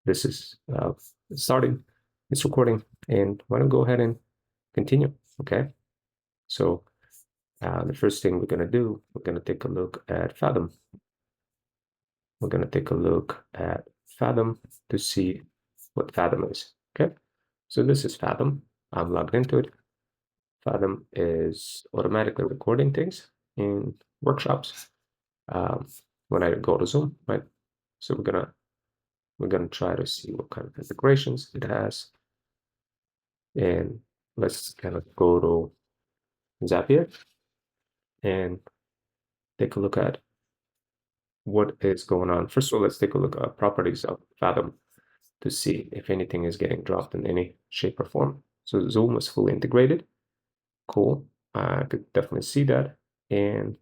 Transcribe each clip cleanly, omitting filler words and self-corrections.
this is starting, it's recording, and why don't go ahead and continue, okay? So the first thing we're gonna do, we're gonna take a look at Fathom. We're gonna take a look at Fathom to see what Fathom is, okay? So this is Fathom, I'm logged into it. Fathom is automatically recording things in workshops when I go to Zoom, right? So we're gonna try to see what kind of integrations it has. And let's kind of go to Zapier and take a look at what is going on. First of all, let's take a look at properties of Fathom to see if anything is getting dropped in any shape or form. So Zoom is fully integrated. Cool. I could definitely see that. And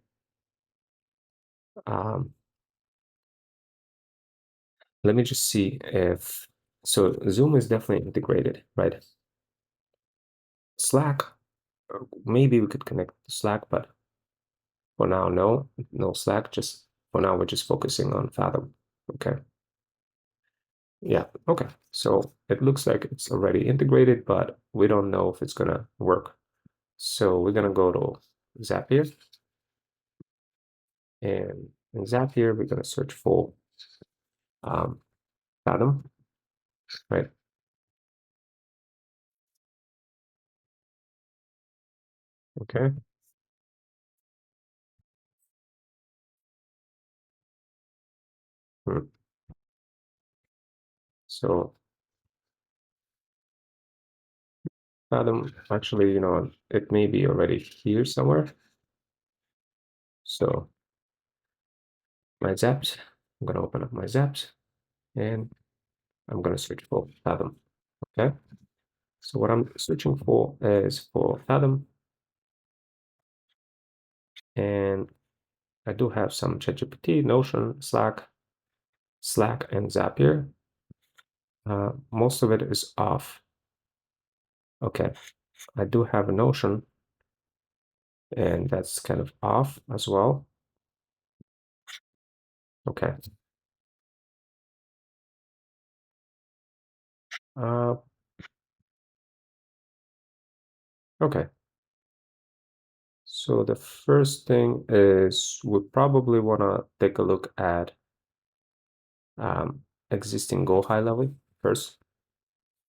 let me just see if, so Zoom is definitely integrated, right? Slack, maybe we could connect to Slack, but for now, no Slack, just for now, we're just focusing on Fathom, okay? Yeah, okay. So it looks like it's already integrated, but we don't know if it's gonna work. So we're gonna go to Zapier. And in Zapier, we're gonna search for Fathom, right? Okay. So Fathom, actually, it may be already here somewhere. So my Zaps, I'm gonna open up my Zaps and I'm gonna search for Fathom, okay? So what I'm searching for is for Fathom, and I do have some ChatGPT, Notion, Slack, and Zapier. Most of it is off. Okay, I do have a Notion, and that's kind of off as well. Okay. Okay. So the first thing is we probably want to take a look at existing Go high level first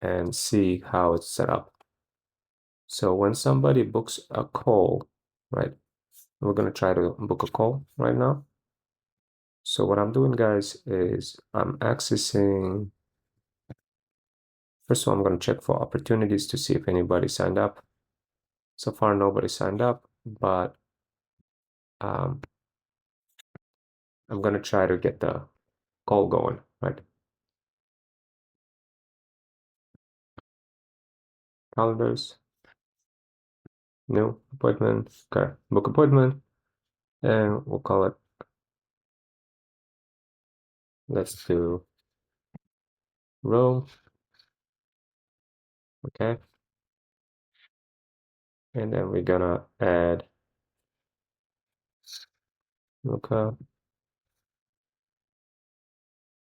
and see how it's set up. So when somebody books a call, right? We're going to try to book a call right now. So what I'm doing, guys, is I'm accessing, first of all, I'm going to check for opportunities to see if anybody signed up. So far, nobody signed up, but I'm going to try to get the call going, right? Calendars, new appointment, okay, book appointment, and we'll call it, let's do Rome, okay, and then we're gonna add Luca.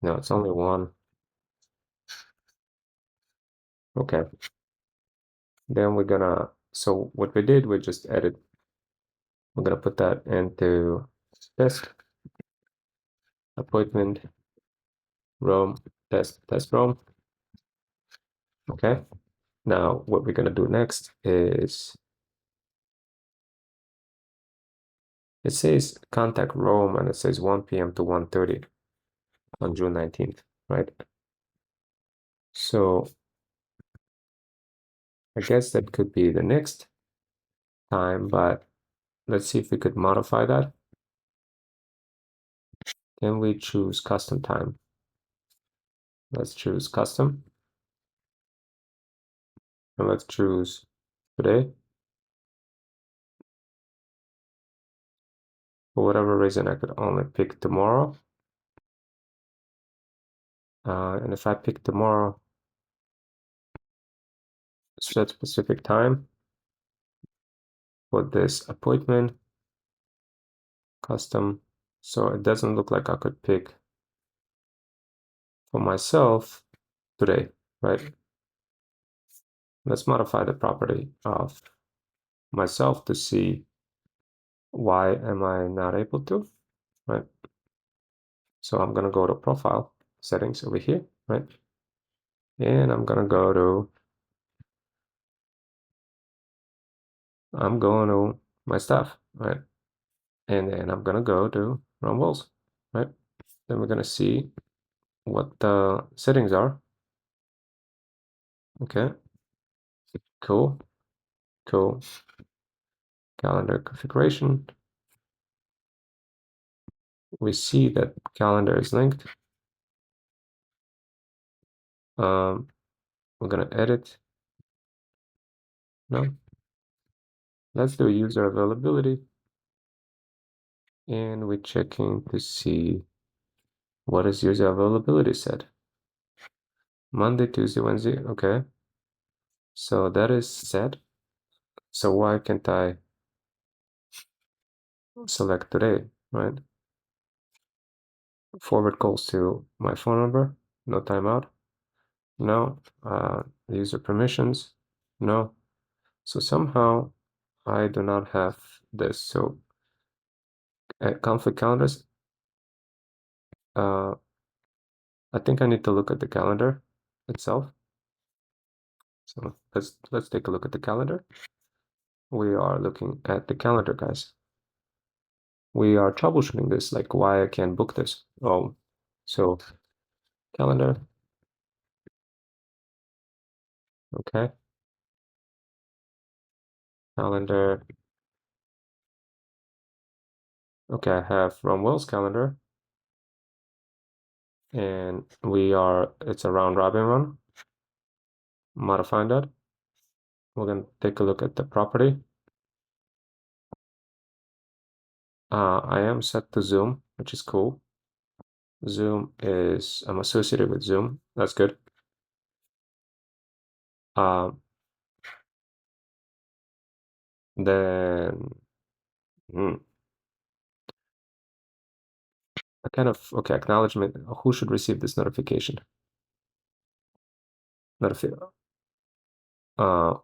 No, it's only one. Okay, then we're gonna, so what we did, we just added, we're gonna put that into test appointment Rome, test Rome. Okay, now what we're gonna do next is, it says contact Rome and it says 1 p.m. to 1:30 on June 19th, right? So I guess that could be the next time, but let's see if we could modify that. Can we choose custom time? Let's choose custom. And let's choose today. For whatever reason, I could only pick tomorrow. And if I pick tomorrow, set specific time for this appointment, custom. So it doesn't look like I could pick for myself. today, right? Let's modify the property of myself to see why am I not able to, right? So I'm gonna go to profile settings over here, right? And I'm going to my stuff, right? And then I'm gonna go to Rumbles, right? Then we're gonna see what the settings are. Okay, cool, cool. Calendar configuration. We see that calendar is linked. We're gonna edit. No, let's do user availability. And we're checking to see what is user availability set. Monday, Tuesday, Wednesday. Okay. So that is set. So why can't I select today, right? Forward calls to my phone number. No timeout. No. User permissions. No. So somehow I do not have this. So at conflict calendars, I think I need to look at the calendar itself. So let's take a look at the calendar. We are looking at the calendar, guys. We are troubleshooting this, like why I can't book this. Oh, so calendar. Okay. Calendar. Okay, I have Romwell's calendar. And it's a round robin run. Modifying that. We're gonna take a look at the property. I am set to Zoom, which is cool. I'm associated with Zoom. That's good. Then okay, acknowledgement. Who should receive this notification?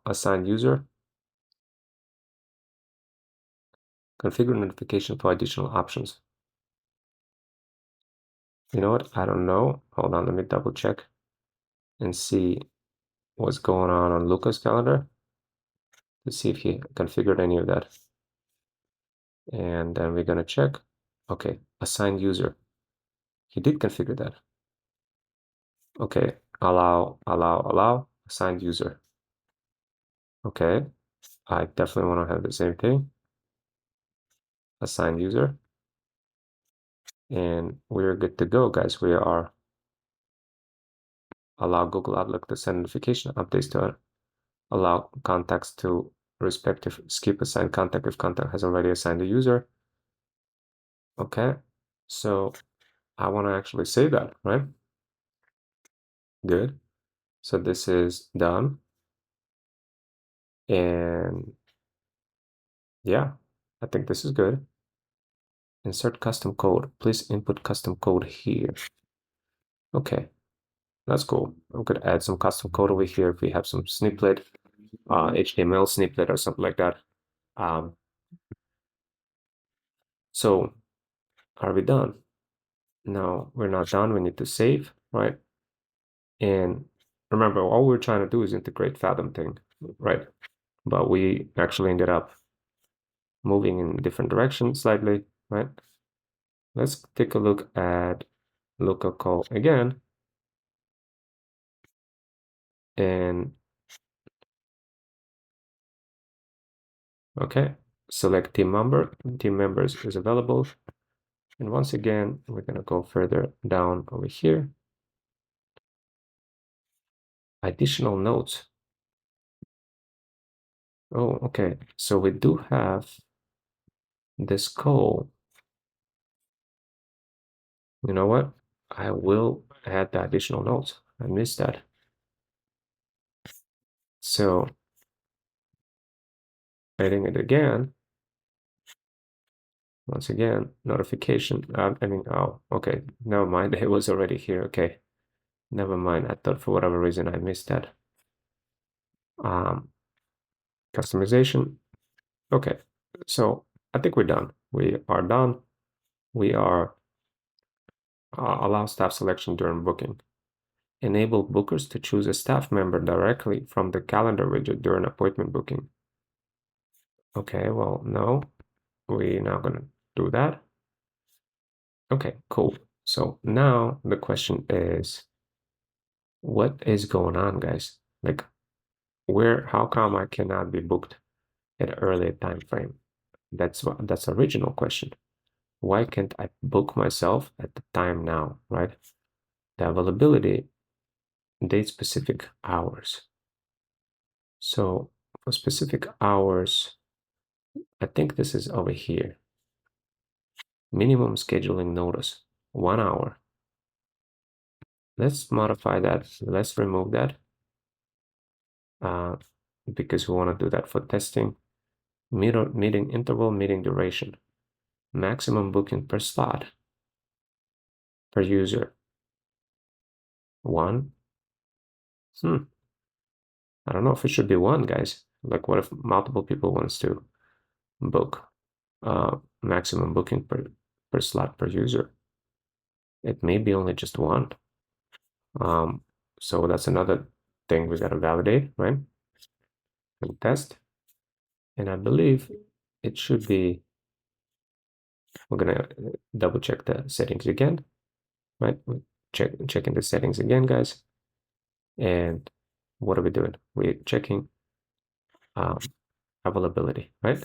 Assigned user. Configure notification for additional options. You know what? I don't know. Hold on, let me double check and see what's going on Luca's calendar to see if he configured any of that. And then we're gonna check. Okay, assigned user. He did configure that. Okay, allow, assigned user. Okay, I definitely want to have the same thing. Assigned user. And we're good to go, guys. We are allow Google Outlook to send notification updates to allow contacts to respective skip assigned contact if contact has already assigned a user. Okay, so I want to actually say that, right? Good. So this is done. And yeah, I think this is good. Insert custom code. Please input custom code here. Okay, that's cool. I'm gonna add some custom code over here if we have some snippet, HTML snippet or something like that. So are we done? No, we're not done. We need to save, right? And remember, all we're trying to do is integrate Fathom thing, right? But we actually ended up moving in different directions slightly, right? Let's take a look at local call again. And okay, select team member. Team members is available. And once again, we're gonna go further down over here. Additional notes. Oh, okay. So we do have this call. You know what? I will add the additional notes. I missed that. So adding it again. Once again, notification. Oh, okay. Never mind. It was already here. Okay. Never mind. I thought for whatever reason I missed that. Customization. Okay, so I think we're done. We are done. We are allow staff selection during booking. Enable bookers to choose a staff member directly from the calendar widget during appointment booking. Okay, well, no, we're not gonna do that. Okay, cool. So now the question is, what is going on, guys? Like, how come I cannot be booked at an earlier time frame? That's the original question. Why can't I book myself at the time now, right? The availability, date specific hours. So for specific hours, I think this is over here. Minimum scheduling notice, 1 hour. Let's modify that. Let's remove that because we want to do that for testing. Meeting interval, meeting duration. Maximum booking per slot per user. 1. I don't know if it should be 1, guys. Like, what if multiple people wants to book? Maximum booking per slot per user. It may be only just 1. So that's another thing we got to validate, right? And test. And I believe it should be, we're gonna double check the settings again, right? Checking the settings again, guys. And what are we doing? We're checking availability, right?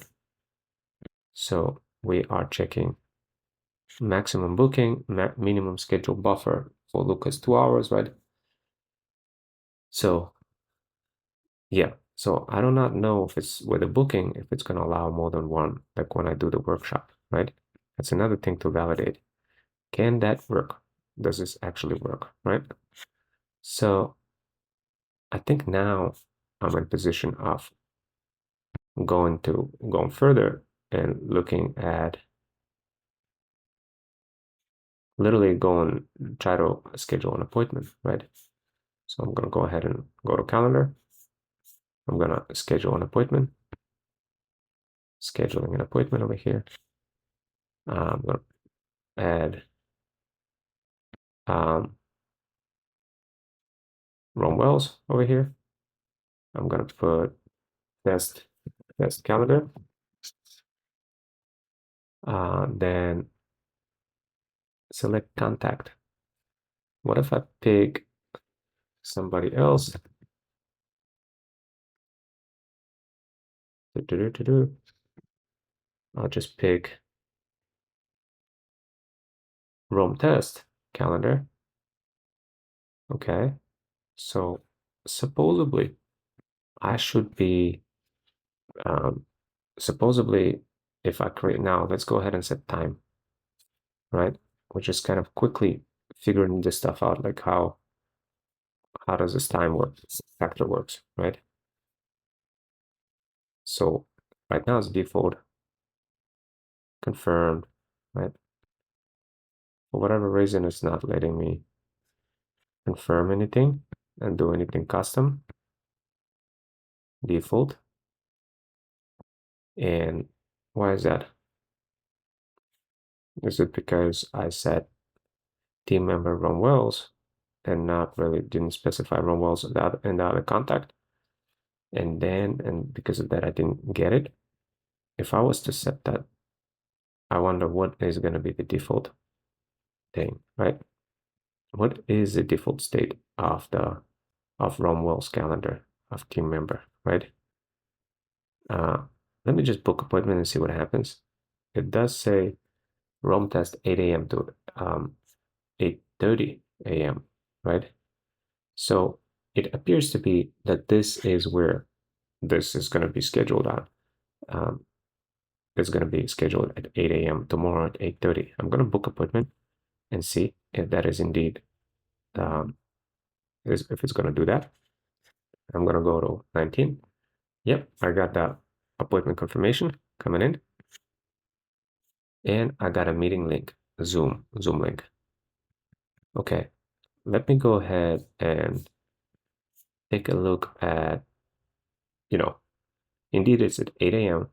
So we are checking maximum booking, minimum schedule buffer for Lucas 2 hours, right? So yeah, so I do not know if it's with a booking, if it's going to allow more than one, like when I do the workshop, right? That's another thing to validate. Can that work? Does this actually work, right? So I think now I'm in position of going further and looking at literally try to schedule an appointment, right? So I'm going to go ahead and go to calendar. I'm going to schedule an appointment, scheduling an appointment over here. I'm going to add Rome Wells over here. I'm going to put test calendar. Then select contact. What if I pick somebody else? I'll just pick Rome test calendar. Okay, so supposedly I should be supposedly if I create now, let's go ahead and set time, right? We're just kind of quickly figuring this stuff out, like how does this time work, factor works, right? So right now it's default confirmed, right? For whatever reason, it's not letting me confirm anything and do anything custom. Default. And why is that? Is it because I set team member run wells and not really didn't specify run wells in the other contact? And because of that, I didn't get it. If I was to set that, I wonder what is going to be the default thing, right? What is the default state of Romwell's calendar of team member, right? Let me just book appointment and see what happens. It does say Rome test 8 a.m. to 8:30 a.m., right? So it appears to be that this is where this is going to be scheduled on. It's going to be scheduled at 8 a.m. tomorrow at 8:30. I'm going to book appointment and see if that is indeed if it's going to do that. I'm going to go to 19. Yep, I got that appointment confirmation coming in. And I got a meeting link, Zoom link. Okay, let me go ahead and take a look at, indeed it's at 8 a.m.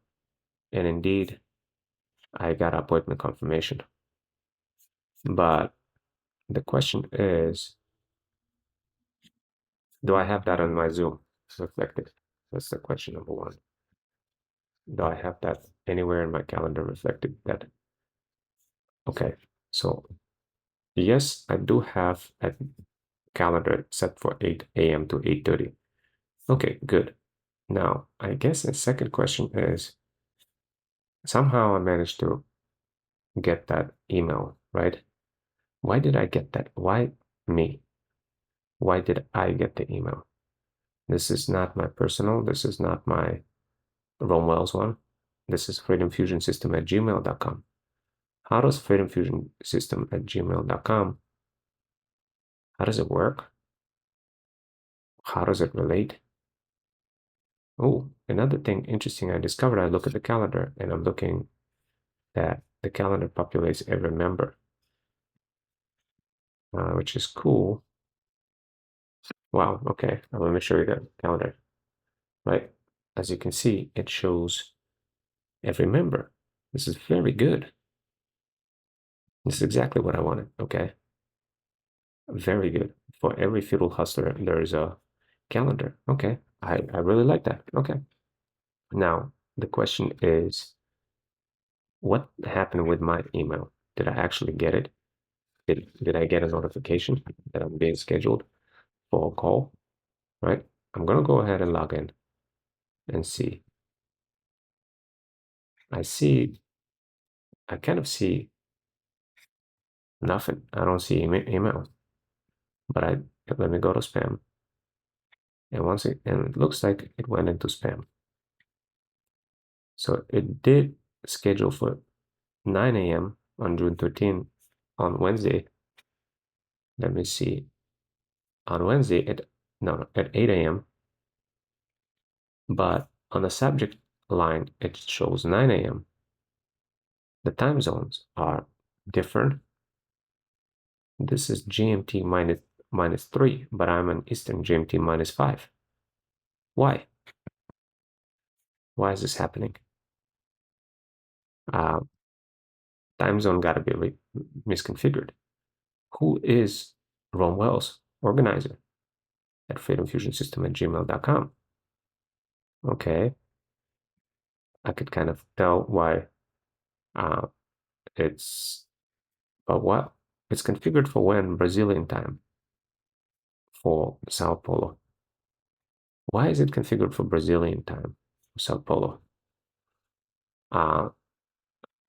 and indeed I got appointment confirmation. But the question is, do I have that on my Zoom reflected? That's the question number one. Do I have that anywhere in my calendar reflected? That okay? So yes, I do have a calendar set for 8 a.m. to 8:30. Okay, good. Now, I guess the second question is, somehow I managed to get that email, right? Why did I get that? Why me? Why did I get the email? This is not my personal, this is not my Rome Wells one. This is freedomfusionsystem at gmail.com. How does freedomfusionsystem at gmail.com, how does it work? How does it relate? Oh, another thing interesting I discovered, I look at the calendar and I'm looking that the calendar populates every member, which is cool. Wow, okay, let me show you the calendar, right? As you can see, it shows every member. This is very good. This is exactly what I wanted, okay? Very good. For every feudal hustler, there is a calendar. Okay, I really like that. Okay. Now, the question is, what happened with my email? Did I actually get it? Did I get a notification that I'm being scheduled for a call? Right? I'm gonna go ahead and log in and see. I kind of see nothing. I don't see email. But let me go to spam. And it looks like it went into spam. So it did schedule for 9 a.m. on June 13th on Wednesday. Let me see. On Wednesday at 8 a.m. But on the subject line, it shows 9 a.m. The time zones are different. This is GMT minus 3, but I'm on Eastern GMT minus 5. Why? Why is this happening? Uh, time zone got to be misconfigured. Who is Ron Wells, organizer at freedomfusionsystem at gmail.com? Okay, I could kind of tell why uh, it's, but what? It's configured for when? Brazilian time for Sao Paulo. Why is it configured for Brazilian time for Sao Paulo?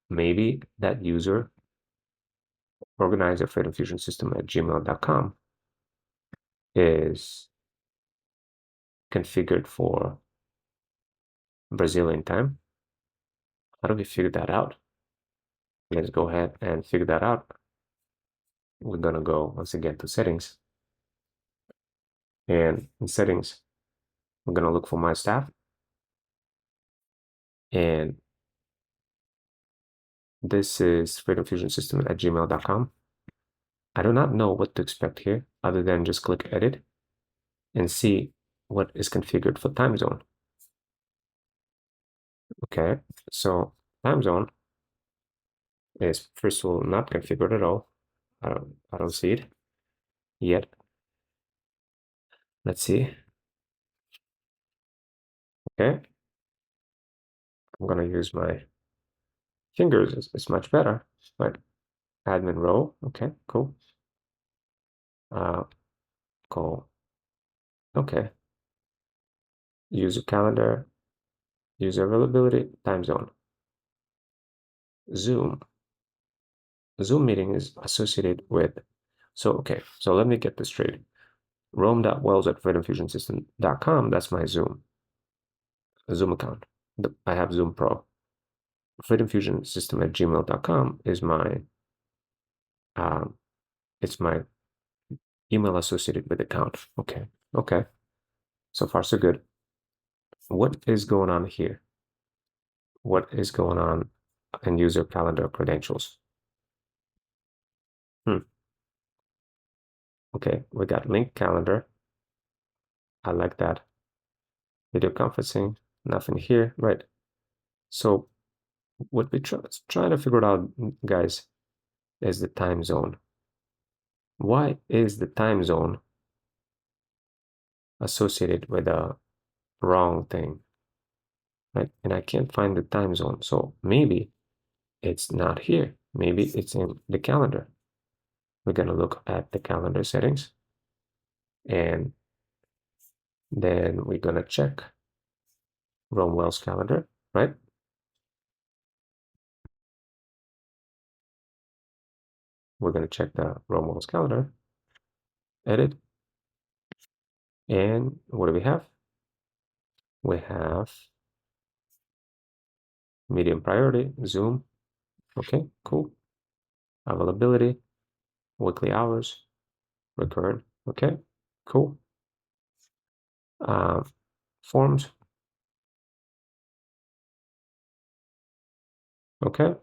Maybe that user, organizer freedomfusionsystem at gmail.com, is configured for Brazilian time. How do we figure that out? Let's go ahead and figure that out. We're gonna go once again to settings, and in settings, we're gonna look for my staff, and this is freedomfusionsystem at gmail.com. I do not know what to expect here other than just click edit and see what is configured for time zone. Okay, so time zone is first of all not configured at all. I don't see it yet. Let's see. Okay, I'm gonna use my fingers. It's much better. Right, admin row. Okay, cool. Call. Okay, user calendar, user availability, time zone. Zoom. Zoom meeting is associated with. So let me get this straight. Rome.wells at freedomfusionsystem.com, that's my Zoom account. I have Zoom Pro. Freedomfusionsystem at gmail.com is it's my email associated with account. Okay. So far, so good. What is going on here? What is going on in user calendar credentials? Okay, we got link calendar. I like that. Video conferencing, nothing here, right? So what we trying to figure out, guys, is the time zone. Why is the time zone associated with a wrong thing, right? And I can't find the time zone. So maybe it's not here. Maybe it's in the calendar. We're going to look at the calendar settings, and then we're going to check Romwell's calendar, right? We're going to check the Romwell's calendar, edit, and what do we have? We have medium priority, Zoom. Okay, cool. Availability, weekly hours, recurrent. Okay, cool. Forms. Okay.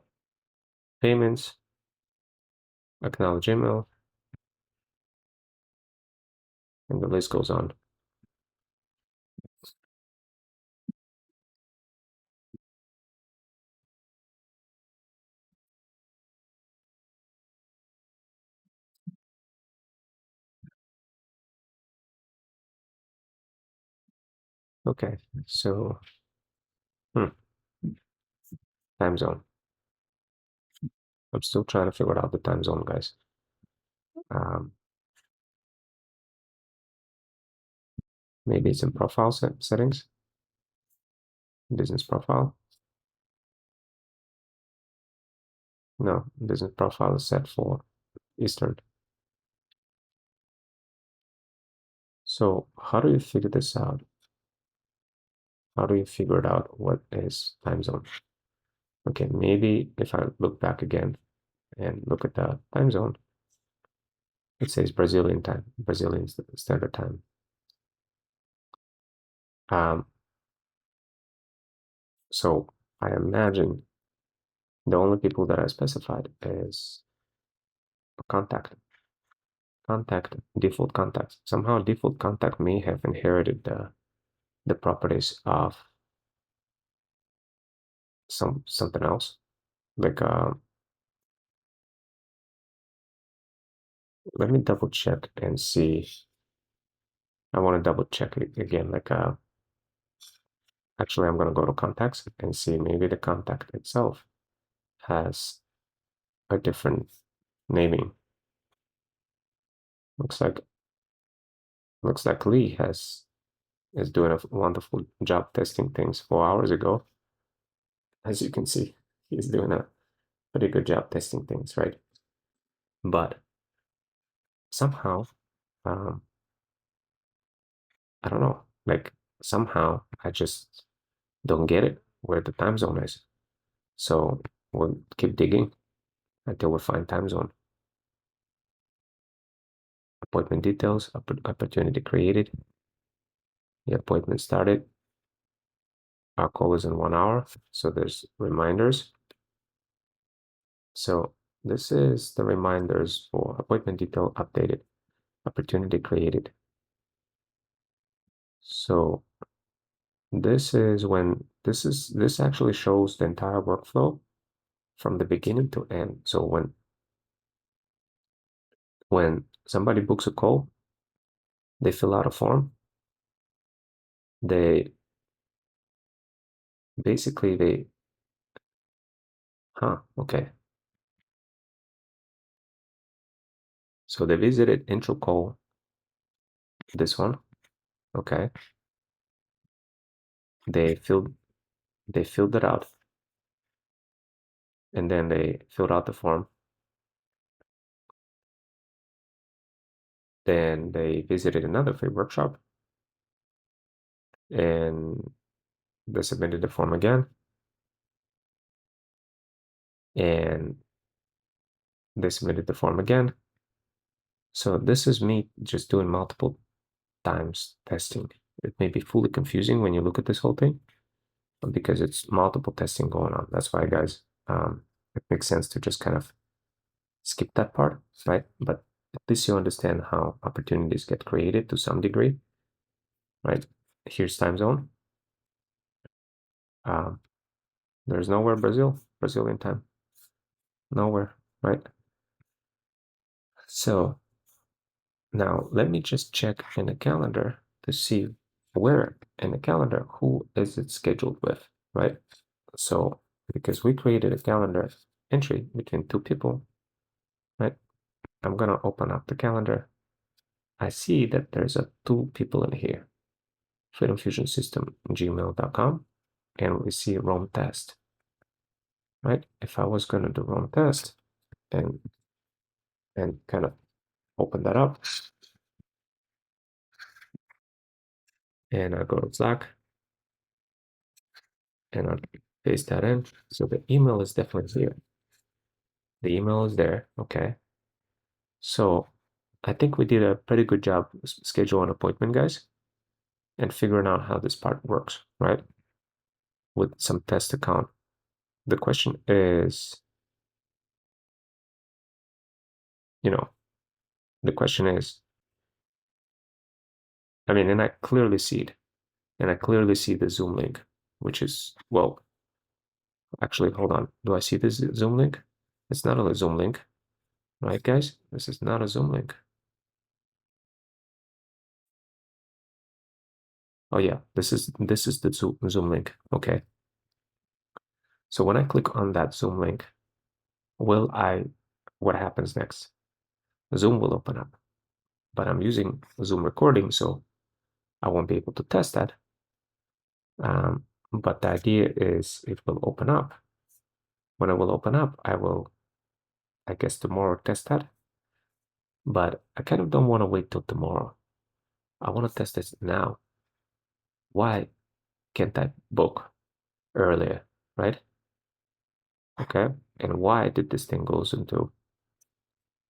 Payments, acknowledge email, and the list goes on. Okay, so time zone. I'm still trying to figure out the time zone, guys. Maybe it's in profile settings, business profile. No, business profile is set for Eastern. So how do you figure this out? How do you figure it out what is time zone? Okay, maybe if I look back again and look at the time zone, it says Brazilian time, Brazilian Standard Time. So I imagine the only people that I specified is contact, default contacts. Somehow default contact may have inherited the properties of something else. Like let me double check and see. I want to double check it again. Like actually I'm gonna go to contacts and see maybe the contact itself has a different naming. Looks like Lee is doing a wonderful job testing things 4 hours ago. As you can see, he's doing a pretty good job testing things, right? But somehow, um, I don't know, like somehow I just don't get it where the time zone is. So we'll keep digging until we find time zone. Appointment details, opportunity created. The appointment started. Our call is in 1 hour, so there's reminders. So this is the reminders for appointment detail updated, opportunity created. So this is when this actually shows the entire workflow from the beginning to end. So when somebody books a call, they fill out a form. They basically okay. So they visited intro call, this one, okay. They filled it out, and then they filled out the form. Then they visited another free workshop, and they submitted the form again, and they submitted the form again. So this is me just doing multiple times testing. It may be fully confusing when you look at this whole thing because it's multiple testing going on. That's why, guys, it makes sense to just kind of skip that part, right? But at least you understand how opportunities get created to some degree, right? Here's time zone. Um, there's nowhere Brazilian time, nowhere, right? So now let me just check in the calendar to see where in the calendar, who is it scheduled with, right? So because we created a calendar entry between two people, right? I'm gonna open up the calendar. I see that there's two people in here, Freedom Fusion System, gmail.com, and we see Rome test, right? If I was gonna do Rome test and kind of open that up, and I go to Slack and I paste that in. So the email is definitely here. The email is there, okay? So I think we did a pretty good job scheduling an appointment, guys, and figuring out how this part works, right? With some test account. The question is, you know, the question is, I mean, and I clearly see it, and I clearly see the Zoom link, which is, well, actually, hold on. Do I see this Zoom link? It's not a Zoom link, right, guys? This is not a Zoom link. Oh yeah, this is the Zoom link. Okay. So when I click on that Zoom link, what happens next? Zoom will open up, but I'm using Zoom recording, so I won't be able to test that. But the idea is it will open up. When it will open up, I guess tomorrow test that. But I kind of don't want to wait till tomorrow. I want to test this now. Why can't I book earlier, right? Okay. And why did this thing goes into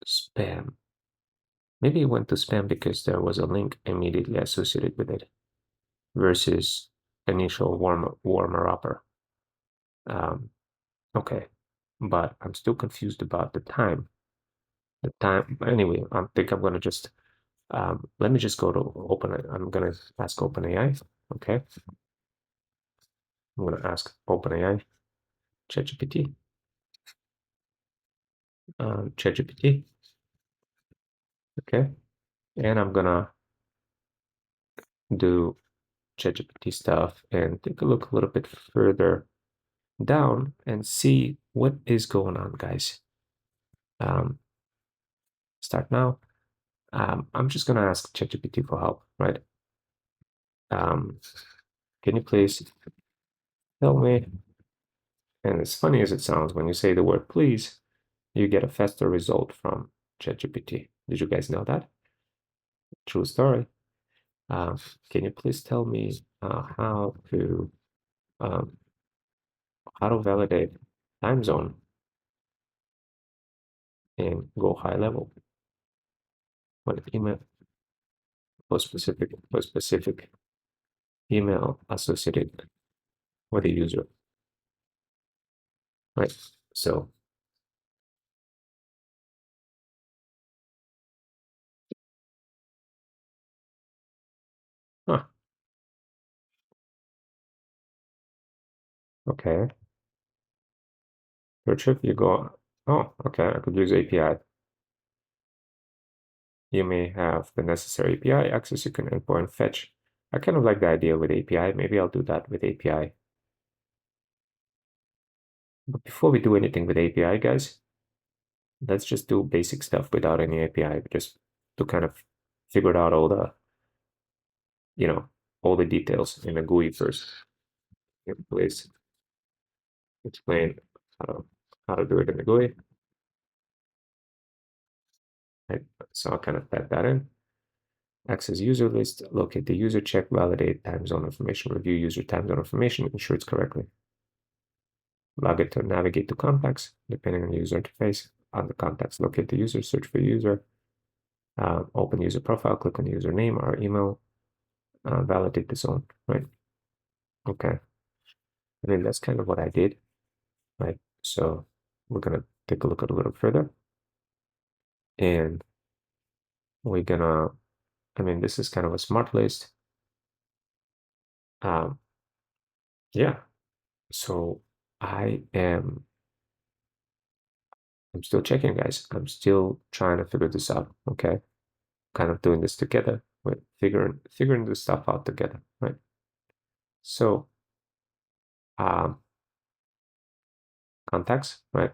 spam? Maybe it went to spam because there was a link immediately associated with it versus initial warmer upper. Okay, but I'm still confused about the time. The time, anyway, I think I'm gonna just let me just go to open it. I'm gonna ask OpenAI. Okay, I'm gonna ask OpenAI, ChatGPT, ChatGPT. Okay, and I'm gonna do ChatGPT stuff and take a look a little bit further down and see what is going on, guys. Um, Start now. I'm just gonna ask ChatGPT for help, right? Um, can you please tell me? And as funny as it sounds, when you say the word please, you get a faster result from ChatGPT. Did you guys know that? True story. Um, can you please tell me um, how to validate time zone and go high level? What email for specific email associated with a user, right? So, huh, okay. Your trip, you go. Oh, okay. I could use API. You may have the necessary API access. You can import and fetch. I kind of like the idea with API. Maybe I'll do that with API. But before we do anything with API, guys, let's just do basic stuff without any API, just to kind of figure out you know, all the details in a GUI first. Please explain how to, do it in the GUI. Right? So I'll kind of type that in. Access user list, locate the user, check, validate time zone information, review user time zone information, ensure it's correctly. Log it to navigate to contacts, depending on the user interface. On the contacts, locate the user, search for user, open user profile, click on the username or email, validate the zone, right? Okay. I mean, that's kind of what I did, right? So we're gonna take a look at a little further. And we're gonna, I mean, this is kind of a smart list. Yeah, so I'm still checking, guys. I'm still trying to figure this out, okay? Kind of doing this together. We're figuring this stuff out together, right? So, contacts, right?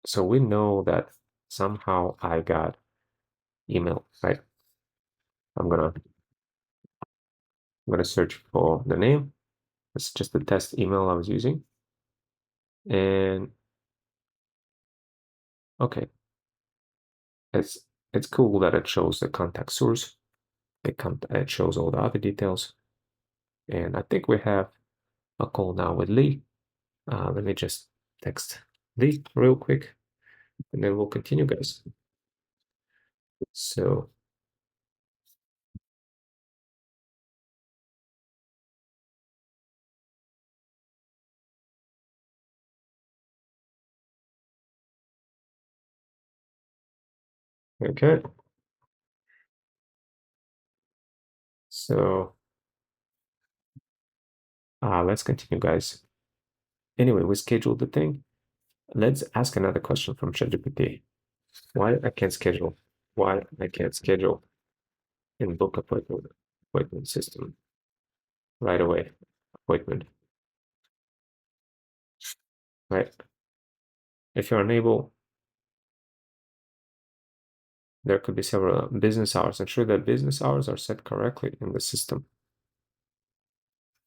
So we know that somehow I got email, right? I'm gonna search for the name. It's just the test email I was using. And okay, it's cool that it shows the contact source. It shows all the other details. And I think we have a call now with Lee. Let me just text Lee real quick, and then we'll continue, guys. So, okay. So, let's continue, guys. Anyway, we scheduled the thing. Let's ask another question from ChatGPT. Why I can't schedule? Why I can't schedule in book appointment system right away? Appointment, right? If you're unable, there could be several business hours. Ensure that business hours are set correctly in the system.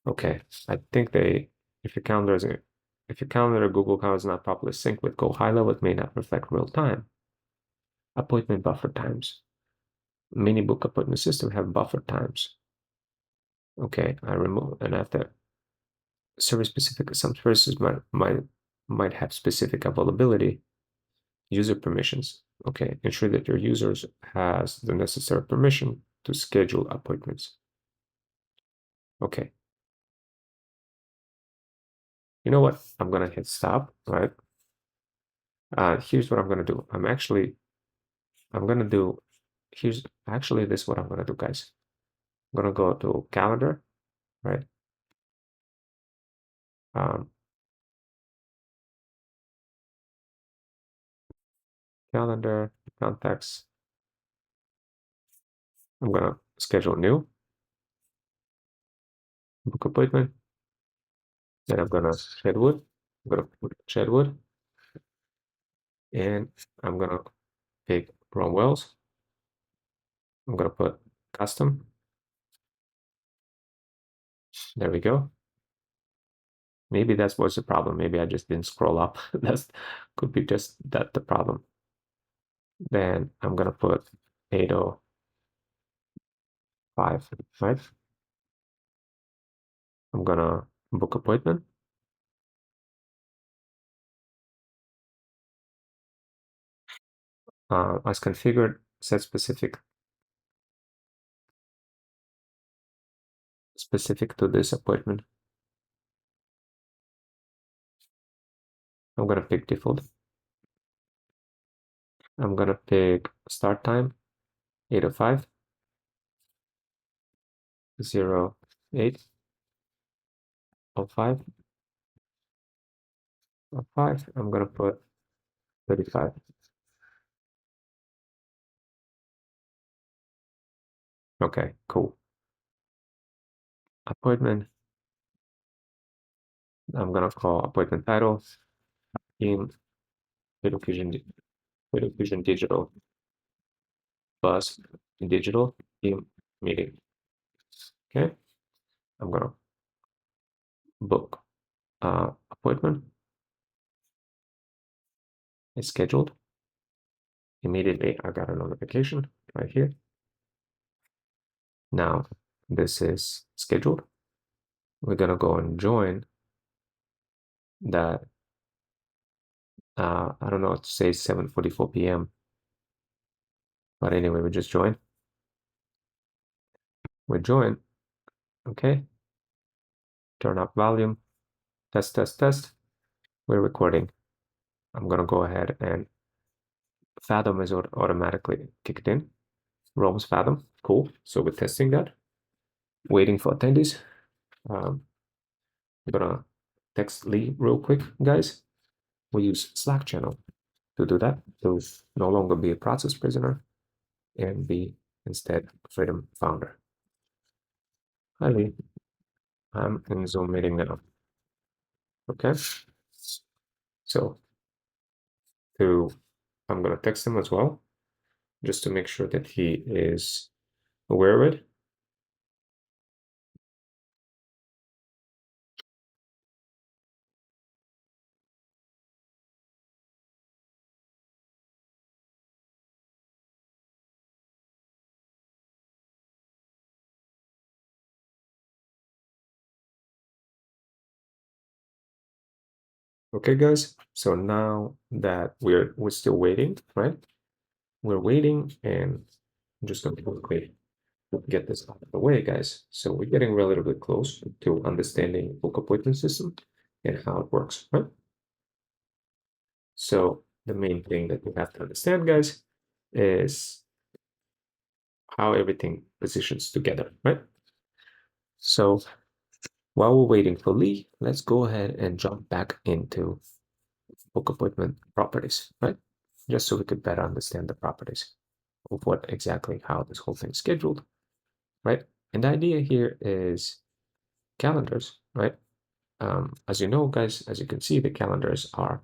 Okay, I think if your calendar or Google Calendar is not properly synced with Go High Level, it may not reflect real time. Appointment buffer times. Many book appointment system have buffer times. Okay, I remove and after service specific. Some services might have specific availability, user permissions. Okay, ensure that your users has the necessary permission to schedule appointments. Okay, you know what? I'm gonna hit stop, right? Here's what I'm gonna do. I'm gonna do, here's actually this is what I'm gonna do, guys. I'm gonna go to calendar, right? Um, calendar, contacts. I'm gonna schedule new book appointment. Then I'm gonna Chadwood. I'm gonna put Chadwood, and I'm gonna pick Ron Wells. I'm gonna put custom. There we go. Maybe that's what's the problem. Maybe I just didn't scroll up. That's could be just that the problem. Then I'm gonna put 805, right? I'm gonna book appointment. As configured, set specific to this appointment. I'm gonna pick default. I'm gonna pick start time 8:05 08:05 05. I'm gonna put 35. Okay, cool. Appointment. I'm gonna call appointment title in Feudal Fusion Digital plus digital team meeting. Okay, I'm gonna book appointment is scheduled. Immediately I got a notification right here. Now this is scheduled. We're gonna go and join that. I don't know what to say, 7:44 p.m. But anyway, we just join. We join. Okay. Turn up volume. Test, test, test. We're recording. I'm gonna go ahead and Fathom is automatically kicked in. Rome's Fathom, cool. So we're testing that. Waiting for attendees. I'm gonna text Lee real quick, guys. We use Slack channel to do that. To no longer be a process prisoner and be instead freedom founder. Hi Lee, I'm in Zoom meeting now. Okay. So I'm gonna text him as well, just to make sure that he is aware of it. Okay, guys. So now that we're still waiting, right? We're waiting, and I'm just gonna quickly get this out of the way, guys. So we're getting relatively close to understanding book appointment system and how it works, right? So the main thing that you have to understand, guys, is how everything positions together, right? So while we're waiting for Lee, let's go ahead and jump back into book appointment properties, right? Just so we could better understand the properties of what exactly how this whole thing's scheduled, right? And the idea here is calendars, right? As you know, guys, as you can see, the calendars are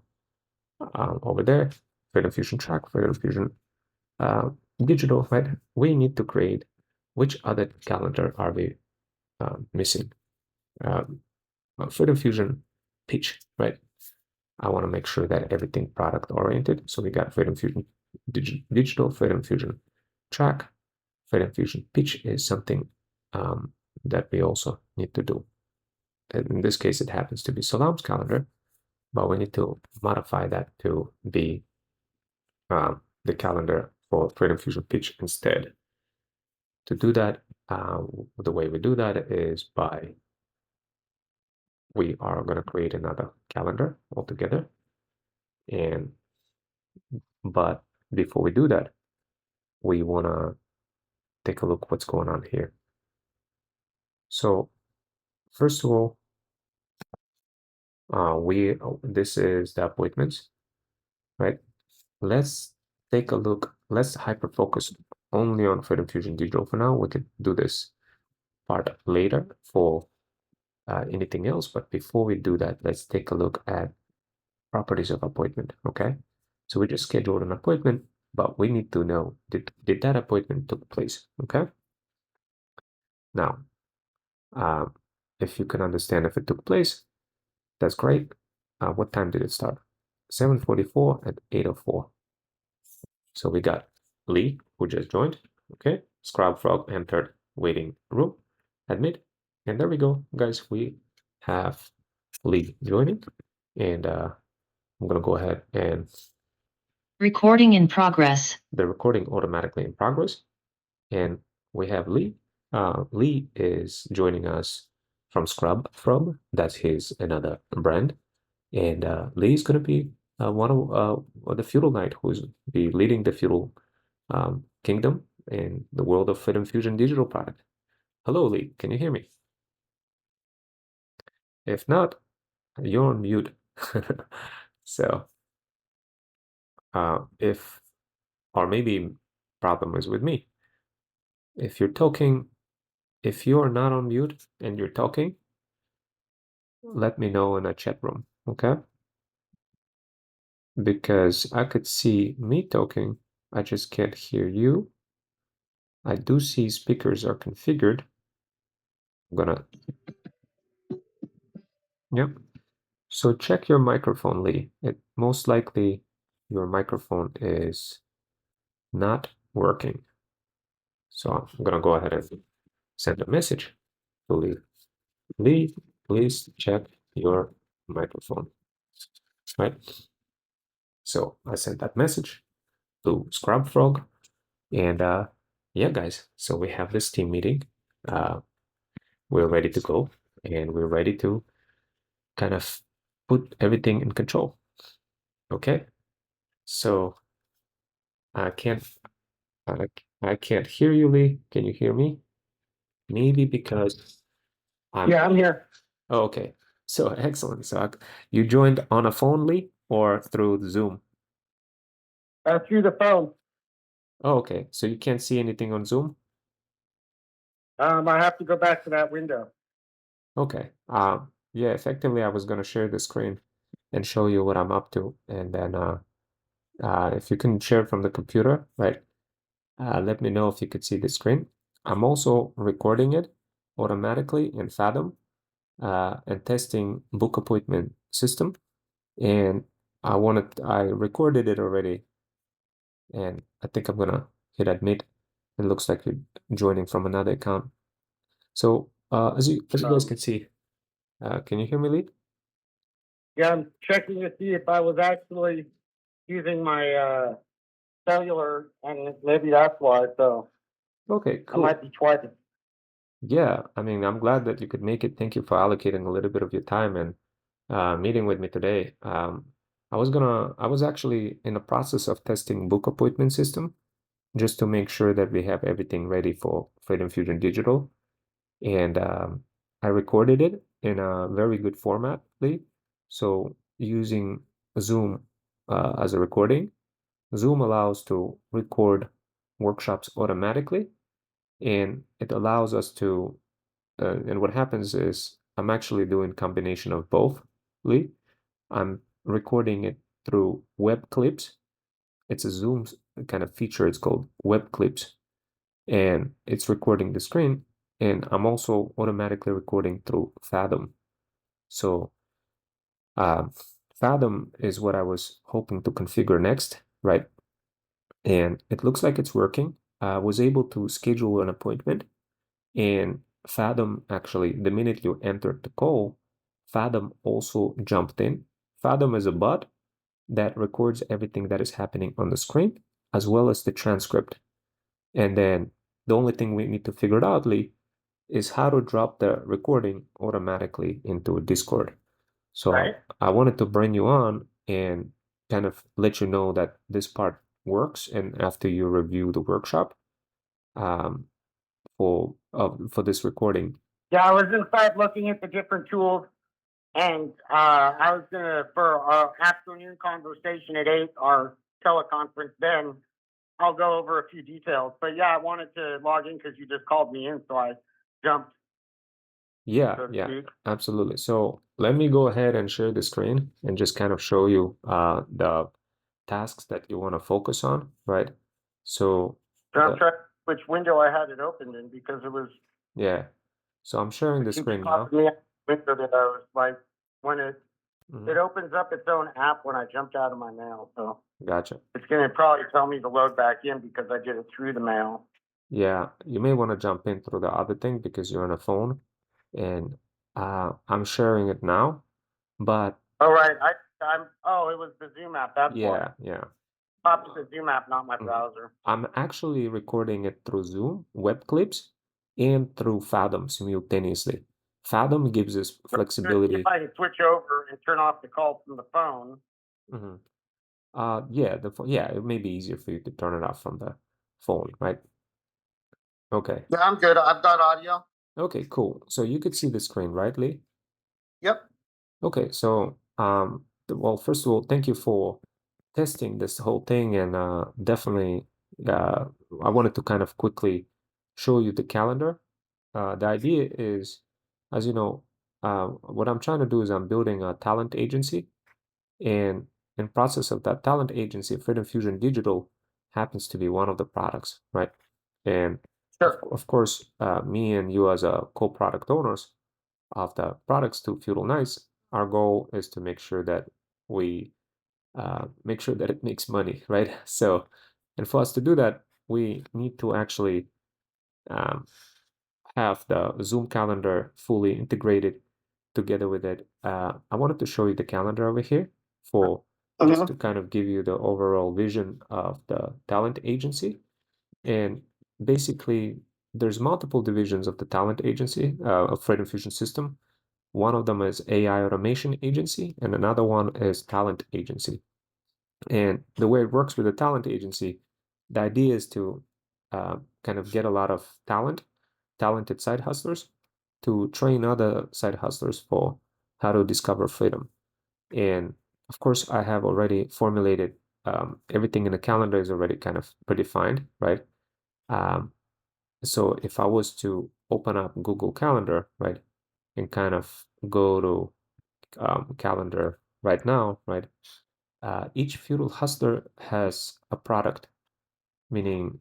over there. Freedom Fusion Track, Freedom Fusion uh, Digital, right? We need to create which other calendar are we missing? Um, Freedom Fusion Pitch, right? I want to make sure that everything product oriented. So we got Freedom Fusion Digital, Freedom Fusion Track, Freedom Fusion Pitch is something that we also need to do. In this case, it happens to be Salam's calendar, but we need to modify that to be the calendar for Freedom Fusion Pitch instead. To do that, the way we do that is we are going to create another calendar altogether. But before we do that, we want to take a look what's going on here. So first of all, this is the appointments, right? Let's take a look. Let's hyper focus only on Freedom Fusion Digital for now. We could do this part later for anything else. But before we do that, let's take a look at properties of appointment. Okay. So we just scheduled an appointment, but we need to know did that appointment took place? Okay. Now, if you can understand if it took place, that's great. What time did it start? 7:44 and 8:04. So we got Lee, who just joined. Okay. Scrub Frog entered waiting room, admit. And there we go, guys. We have Lee joining. And I'm going to go ahead and recording in progress. The recording automatically in progress. And we have Lee. Lee is joining us from Scrub Frog. That's his another brand. And Lee is going to be one of the Feudal Knight who's be leading the Feudal Kingdom in the world of Freedom Fusion digital product. Hello, Lee. Can you hear me? If not, you're on mute. So, if, or maybe problem is with me. If you're talking, if you're not on mute and you're talking, let me know in a chat room, okay? Because I could see me talking, I just can't hear you. I do see speakers are configured. I'm gonna, yep. So check your microphone, Lee. It most likely your microphone is not working. So I'm gonna go ahead and send a message to Lee. Lee, please check your microphone. Right? So I sent that message to Scrub Frog. And yeah, guys, so we have this team meeting. We're ready to go, and we're ready to kind of put everything in control. Okay, so I can't I, I can't hear you, Lee. Can you hear me? Maybe because I'm Yeah, I'm here. oh, okay. So excellent. So you joined on a phone, Lee, or through Zoom? Through the phone. Oh, okay. So you can't see anything on Zoom? I have to go back to that window. Okay. Yeah, effectively I was gonna share the screen and show you what I'm up to. And then if you can share from the computer, right? Let me know if you could see the screen. I'm also recording it automatically in Fathom and testing book appointment system. And I recorded it already, and I think I'm gonna hit admit. It looks like you're joining from another account. So as you guys can see, can you hear me, Lee? Yeah, I'm checking to see if I was actually using my cellular, and maybe that's why. So Okay, I might cool. be twice. Yeah, I mean, I'm glad that you could make it. Thank you for allocating a little bit of your time and meeting with me today. I was actually in the process of testing book appointment system just to make sure that we have everything ready for Freedom Fusion Digital. And I recorded it in a very good format, Lee. So using Zoom as a recording, Zoom allows to record workshops automatically, and it allows us to and what happens is I'm actually doing combination of both, Lee. I'm recording it through web clips. It's a Zoom kind of feature. It's called web clips, and it's recording the screen. And I'm also automatically recording through Fathom. So uh, Fathom is what I was hoping to configure next, right? And it looks like it's working. I was able to schedule an appointment. And Fathom actually, the minute you entered the call, Fathom also jumped in. Fathom is a bot that records everything that is happening on the screen, as well as the transcript. And then the only thing we need to figure out, Lee, is how to drop the recording automatically into Discord. Right. So I wanted to bring you on and kind of let you know that this part works. And after you review the workshop, um, for this recording. Yeah, I was inside looking at the different tools, and I was gonna for our afternoon conversation at 8, our teleconference. Then I'll go over a few details. But yeah, I wanted to log in because you just called me in, so I jumped, Yeah, so to yeah, speak. absolutely. So let me go ahead and share the screen and just kind of show you the tasks that you want to focus on, right? So So I'm the trying which window I had it opened in because yeah, so I'm sharing it the keeps screen now. popping me up window that I was like when it Mhm. opens up its own app when I jumped out of my mail. So Gotcha. it's gonna probably tell me to load back in because I did it through the mail. Yeah, you may want to jump in through the other thing because you're on a phone, and I'm sharing it now. But Oh right, I'm oh it was the Zoom app. That's why. yeah, yeah. Popped the Zoom app, not my Mhm. browser. I'm actually recording it through Zoom, web clips, and through Fathom simultaneously. Fathom gives us Let's see if flexibility. I can switch over and turn off the call from the phone. Mhm. Yeah, yeah, it may be easier for you to turn it off from the phone, right? Okay. Yeah, I'm good. I've got audio. Okay, cool. So you could see the screen, right, Lee? Yep. Okay, so well, first of all, thank you for testing this whole thing, and definitely, uh, I wanted to kind of quickly show you the calendar. The idea is, as you know, what I'm trying to do is I'm building a talent agency, and in process of that talent agency, Freedom Fusion Digital happens to be one of the products, right? And Sure. of course, me and you as a co-product owners of the products to Feudal Knights, our goal is to make sure that we make sure that it makes money, right? So, and for us to do that, we need to actually um, have the Zoom calendar fully integrated together with it. I wanted to show you the calendar over here for just to Mhm. kind of give you the overall vision of the talent agency. And basically, there's multiple divisions of the talent agency of Freedom Fusion System. One of them is AI automation agency, and another one is talent agency. And the way it works with the talent agency the idea is to kind of get a lot of talented side hustlers to train other side hustlers for how to discover freedom. And of course, I have already formulated everything in the calendar is already kind of predefined, right? So if I was to open up Google Calendar, right, and kind of go to calendar right now, right, each feudal hustler has a product, meaning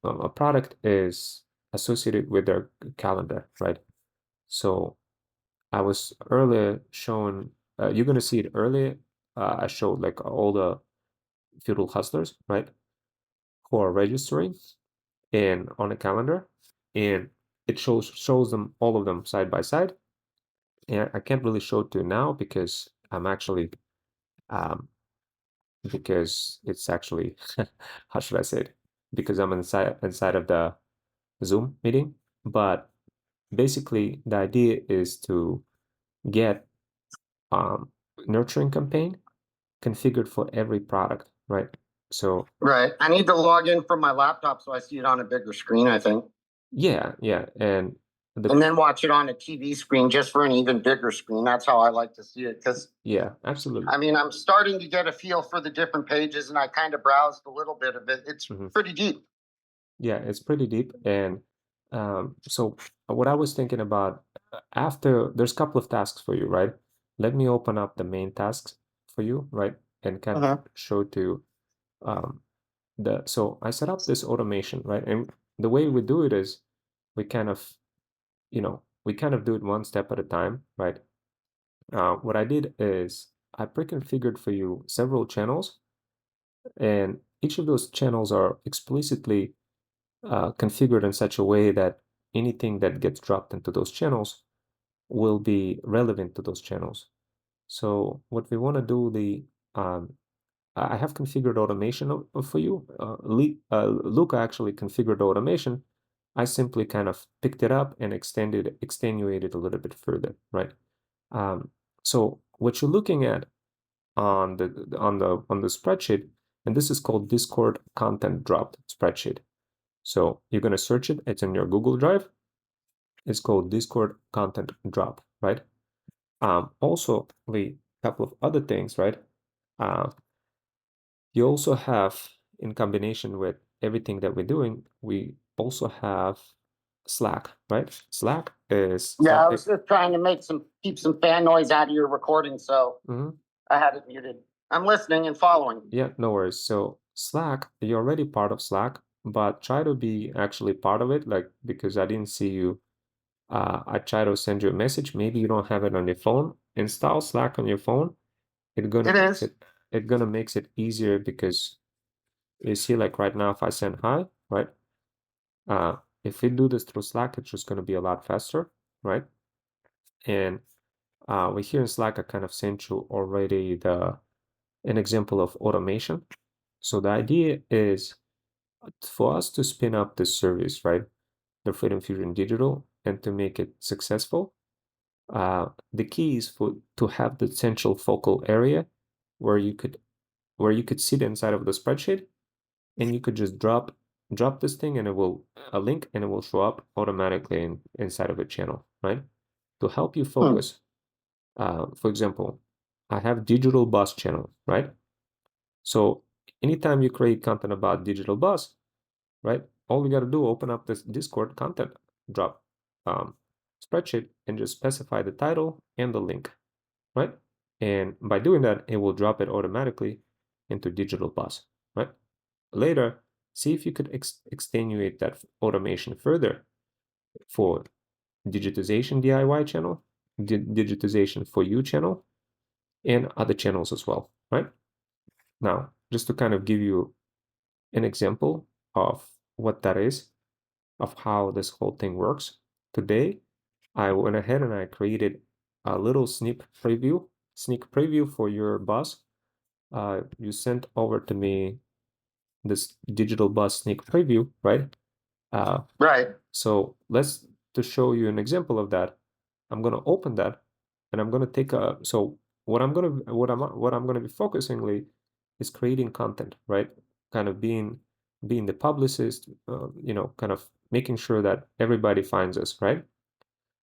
a product is associated with their calendar, right? So I was earlier showing, you're going to see it earlier. I showed like all the feudal hustlers, right, who are registering and on a calendar, and it shows them all of them side by side. And I can't really show it to you now because I'm actually because it's actually how should I say it? Because I'm inside of the Zoom meeting. But basically, the idea is to get nurturing campaign configured for every product, right? So Right. I need to log in from my laptop so I see it on a bigger screen, I think. yeah, and And then watch it on a TV screen just for an even bigger screen. That's how I like to see it. Because, yeah, absolutely. I mean, I'm starting to get a feel for the different pages and I kind of browsed a little bit of it. It's pretty deep. Yeah, it's pretty deep. And so what I was thinking about after there's a couple of tasks for you, right? Let me open up the main tasks for you, right? And kind of show to um, so I set up this automation, right? And the way we do it is we kind of, we kind of do it one step at a time, right? What I did is I pre-configured for you several channels, and each of those channels are explicitly configured in such a way that anything that gets dropped into those channels will be relevant to those channels. So what we want to do, I have configured automation for you. Luca actually configured automation. I simply kind of picked it up and extenuated a little bit further, right? So what you're looking at on the spreadsheet, and this is called Discord content dropped spreadsheet. So you're going to search it. It's in your Google Drive. It's called Discord content drop, right? Also, a couple of other things, right? You also have, in combination with everything that we're doing, we also have Slack, right? Slack is I was just trying to keep some fan noise out of your recording, so I had it muted. I'm listening and following. Yeah, no worries. So Slack, you're already part of Slack, but try to be actually part of it, like because I didn't see you. I try to send you a message. Maybe you don't have it on your phone. Install Slack on your phone. It's gonna makes it easier because you see, like right now, if I send hi, right? If we do this through Slack, it's just gonna be a lot faster, right? And we here in Slack, I kind of sent you already an example of automation. So the idea is for us to spin up this service, right? The Freedom Fusion Digital, and to make it successful, the key is to have the central focal area where you could sit inside of the spreadsheet, and you could just drop this thing, and it will a link, and it will show up automatically inside of a channel, right? To help you focus. For example, I have digital bus channel, right? So anytime you create content about digital bus, right? All we got to do, open up this Discord content drop spreadsheet and just specify the title and the link, right? And by doing that, it will drop it automatically into digital bus, right? Later, see if you could extenuate that automation further for digitization DIY channel, digitization for you channel, and other channels as well, right? Now, just to kind of give you an example of what that is, of how this whole thing works. Today, I went ahead and I created a little sneak preview for your bus. You sent over to me this digital bus sneak preview, right? Right. So to show you an example of that, I'm gonna open that, and I'm gonna take so what I'm gonna be focusingly is creating content, right? Kind of being being the publicist, kind of making sure that everybody finds us, right?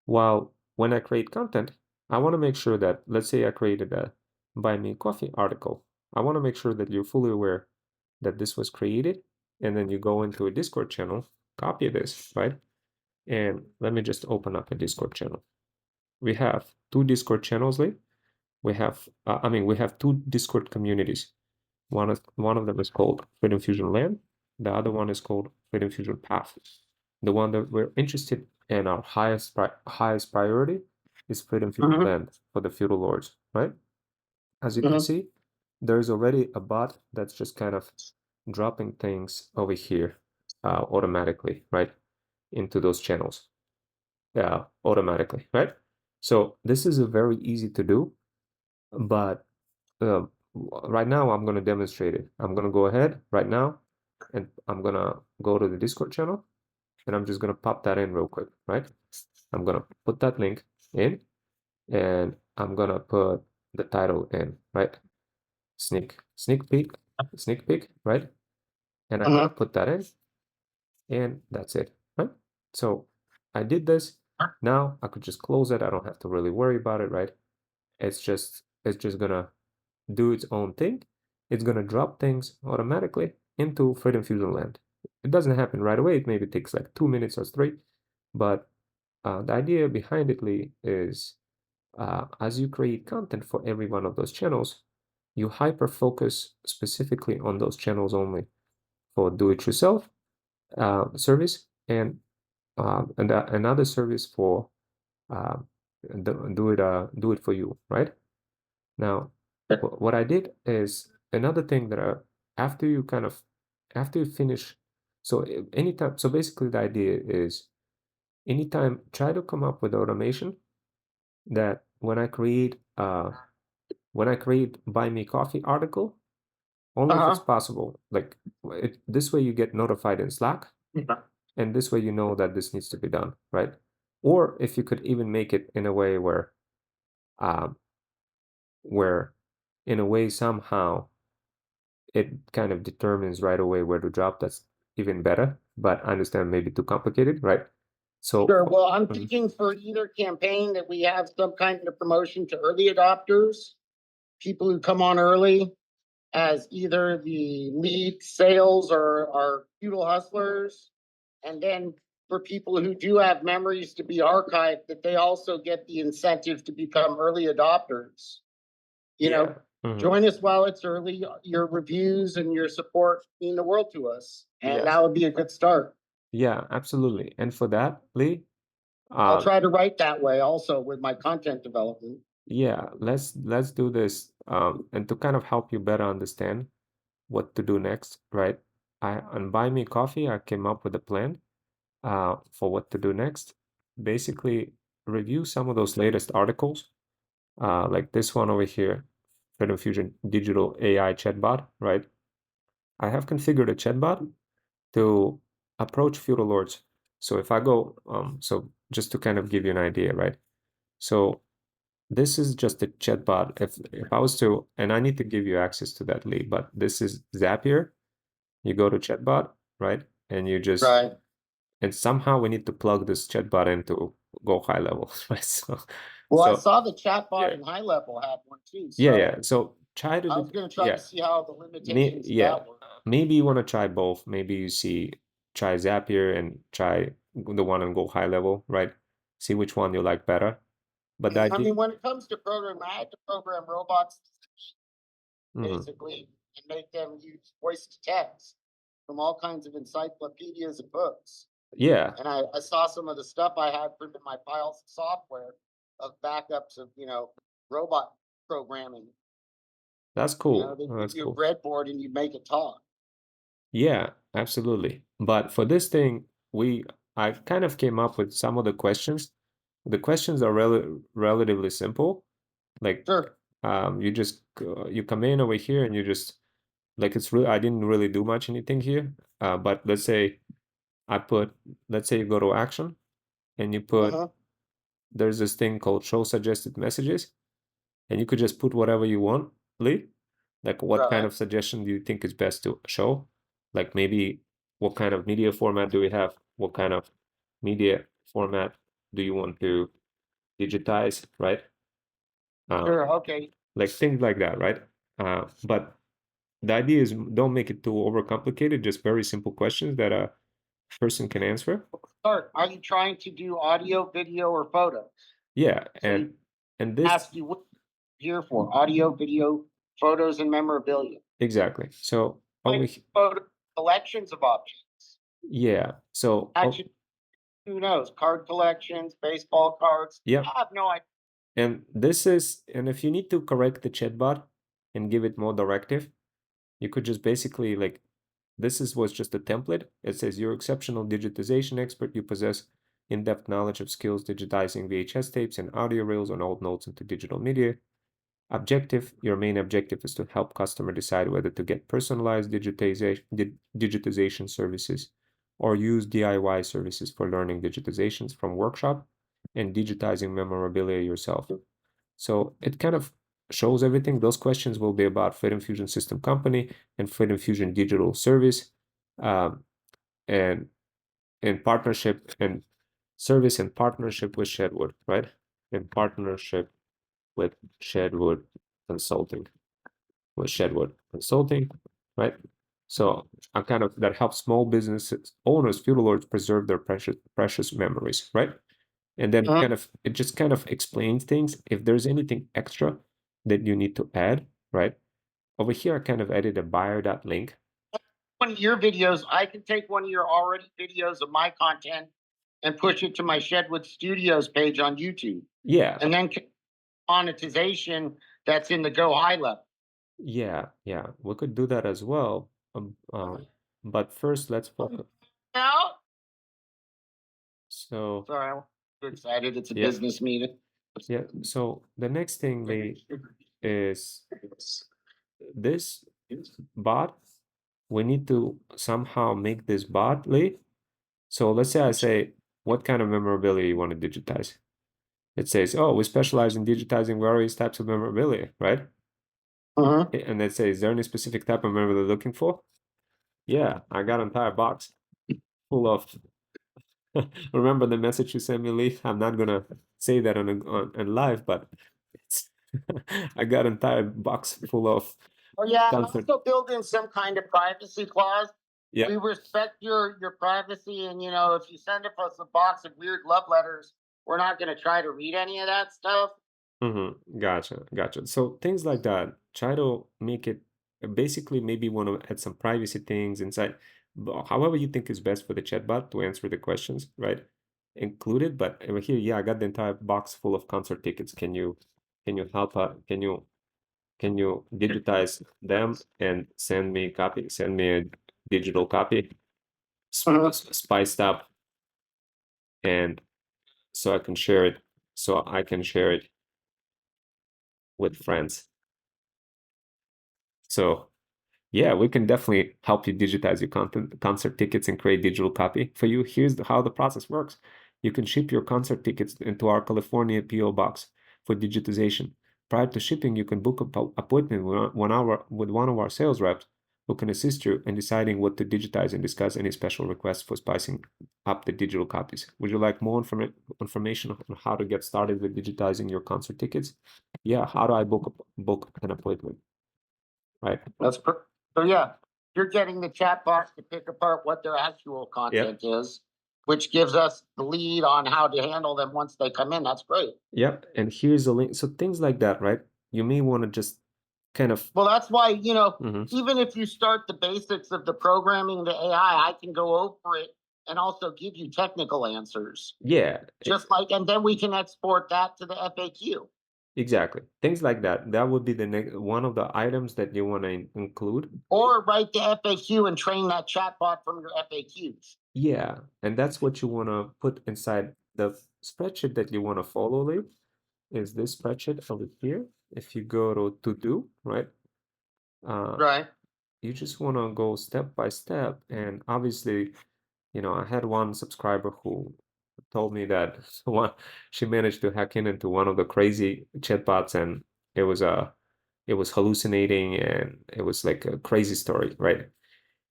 While when I create content, I want to make sure that, let's say I created a Buy Me Coffee article. I want to make sure that you're fully aware that this was created, and then you go into a Discord channel, copy this, right? And let me just open up a Discord channel. We have two Discord channels, Lee. We have, we have two Discord communities. One of them is called Freedom Fusion Land. The other one is called Freedom Fusion Path. The one that we're interested in, our highest priority, is Freedom Fusion Land for the feudal lords, right? As you can see, there's already a bot that's just kind of dropping things over here automatically, right, into those channels automatically, right? So this is a very easy to do, but right now I'm going to demonstrate it. I'm going to go ahead right now, and I'm going to go to the Discord channel, and I'm just going to pop that in real quick, right? I'm going to put that link in, and I'm going to put the title in, right? Sneak peek, right? And I'm going to put that in, and that's it, right? So I did this. Now I could just close it. I don't have to really worry about it, right? It's just gonna do its own thing. It's gonna drop things automatically into Freedom Fusion Land. It doesn't happen right away. It maybe takes like 2 minutes or 3, but the idea behind it, Lee, is as you create content for every one of those channels, you hyper focus specifically on those channels only for do-it-yourself service, and another service for do it for you, right? Now, what I did is another thing that after you finish, so anytime, so basically the idea is anytime try to come up with automation that when I create Buy Me Coffee article, only if it's possible, like this way you get notified in Slack, and this way you know that this needs to be done, right? Or if you could even make it in a way where where in a way somehow it kind of determines right away where to drop, that's even better, but I understand maybe too complicated, right? So Sure. Well, I'm thinking for either campaign that we have some kind of promotion to early adopters, people who come on early as either the lead sales or feudal hustlers. And then for people who do have memories to be archived, that they also get the incentive to become early adopters. You know, join us while it's early. Your reviews and your support mean the world to us. And that would be a good start. Yeah, absolutely. And for that, Lee, I'll try to write that way also with my content development. yeah, let's do this. And to kind of help you better understand what to do next, right? On Buy Me Coffee, I came up with a plan for what to do next. Basically, review some of those latest articles, like this one over here, Freedom Fusion Digital AI Chatbot, right? I have configured a chatbot to approach feudal lords. So if I go, so just to kind of give you an idea, right? So this is just a chatbot. If I was to, and I need to give you access to that, Lee, but this is Zapier. You go to chatbot, right? And you just, and somehow we need to plug this chatbot into Go High Level, right? So, well, I saw the chatbot in High Level had one too. So yeah. So try to, I was going to try to see how the limitations of that work. Maybe you want to try both. Maybe you try Zapier and try the one on Go High Level, right? See which one you like better. But I mean, when it comes to programming, I had to program robots basically and make them use voice to text from all kinds of encyclopedias and books. Yeah. And I saw some of the stuff I had printed in my files of software of backups of, robot programming. That's cool. They That's give you cool. a breadboard and you make it talk. Yeah, absolutely. But for this thing, I kind of came up with some of the questions. The questions are relatively simple. Like, you just you come in over here and you just like I didn't really do much anything here. But let's say let's say you go to action and you put there's this thing called show suggested messages, and you could just put whatever you want, Lee. Like what kind of suggestion do you think is best to show? Like maybe what kind of media format do we have? What kind of media format do you want to digitize, right? Sure, okay. Like things like that, right? But the idea is don't make it too overcomplicated, just very simple questions that a person can answer. Start. Are you trying to do audio, video, or photos? Yeah, So and you and this ask you what you're here for: audio, video, photos, and memorabilia. exactly. So over Photo collections of objects. yeah, so Actually, who knows? Card collections, baseball cards. yeah, I have no idea. and this is, and if you need to correct the chatbot and give it more directive, you could just basically like, this was just a template. It says you're exceptional digitization expert. You possess in-depth knowledge of skills digitizing VHS tapes and audio reels on old notes into digital media. Objective, your main objective is to help customer decide whether to get personalized digitization services or use DIY services for learning digitizations from workshop and digitizing memorabilia yourself. So it kind of shows everything. Those questions will be about Fit Infusion System Company and Fit Infusion Digital Service, and in partnership and service in partnership with Shedwood, right? In partnership with Shedwood Consulting, right? So I kind of that helps small businesses owners, feudal lords preserve their precious memories, right? And then it just kind of explains things. If there's anything extra that you need to add, right? Over here, I kind of added a bio.link. One of your videos, I can take one of your already videos of my content and push it to my Shedwood Studios page on YouTube. Yeah. And then monetization that's in the Go High level. Yeah, we could do that as well. But first, let's focus. Now, So, sorry, I'm too excited. It's a yeah. business meeting. Yeah, so the next thing is this bot. We need to somehow make this bot lead. So let's say I say, what kind of memorabilia you want to digitize? It says, oh, we specialize in digitizing various types of memorabilia, right? And it says, is there any specific type of memorabilia you're looking for? Yeah, I got an entire box full of. Remember the message you sent me, Lee? I'm not gonna say that on live, but it's I got an entire box full of. Oh yeah, concert. also build in some kind of privacy clause. Yeah. We respect your privacy, and you know, if you send us a box of weird love letters, we're not going to try to read any of that stuff. Gotcha. So things like that, try to make it basically maybe want to add some privacy things inside, however you think is best for the chatbot to answer the questions, right? Include it, but over here, yeah, I got the entire box full of concert tickets. Can you help out? Can you digitize them and send me a copy? Send me a digital copy, spiced up, and so I can share it. So I can share it with friends. So yeah, we can definitely help you digitize your concert tickets and create digital copy for you. Here's how the process works. You can ship your concert tickets into our California PO box for digitization. Prior to shipping, you can book an appointment with 1 hour with one of our sales reps who can assist you in deciding what to digitize and discuss any special requests for spicing up the digital copies. Would you like more information on how to get started with digitizing your concert tickets? Yeah, how do I book an appointment? Right. So yeah, you're getting the chat box to pick apart what their actual content is, which gives us the lead on how to handle them once they come in. That's great. Yep. And here's a link. So things like that, right? You may want to just kind of. Well, that's why, you know, even if you start the basics of the programming, the AI, I can go over it and also give you technical answers. Yeah. Just like, and then we can export that to the FAQ. Exactly. Things like that. That would be the next one of the items that you want to include. Or write the FAQ and train that chatbot from your FAQs. Yeah. And that's what you want to put inside the spreadsheet that you want to follow, Lee, is this spreadsheet over here. If you go to do, right? Right. You just want to go step by step. And obviously, you know, I had one subscriber who told me that she managed to hack into one of the crazy chatbots, and it was hallucinating, and it was like a crazy story, right?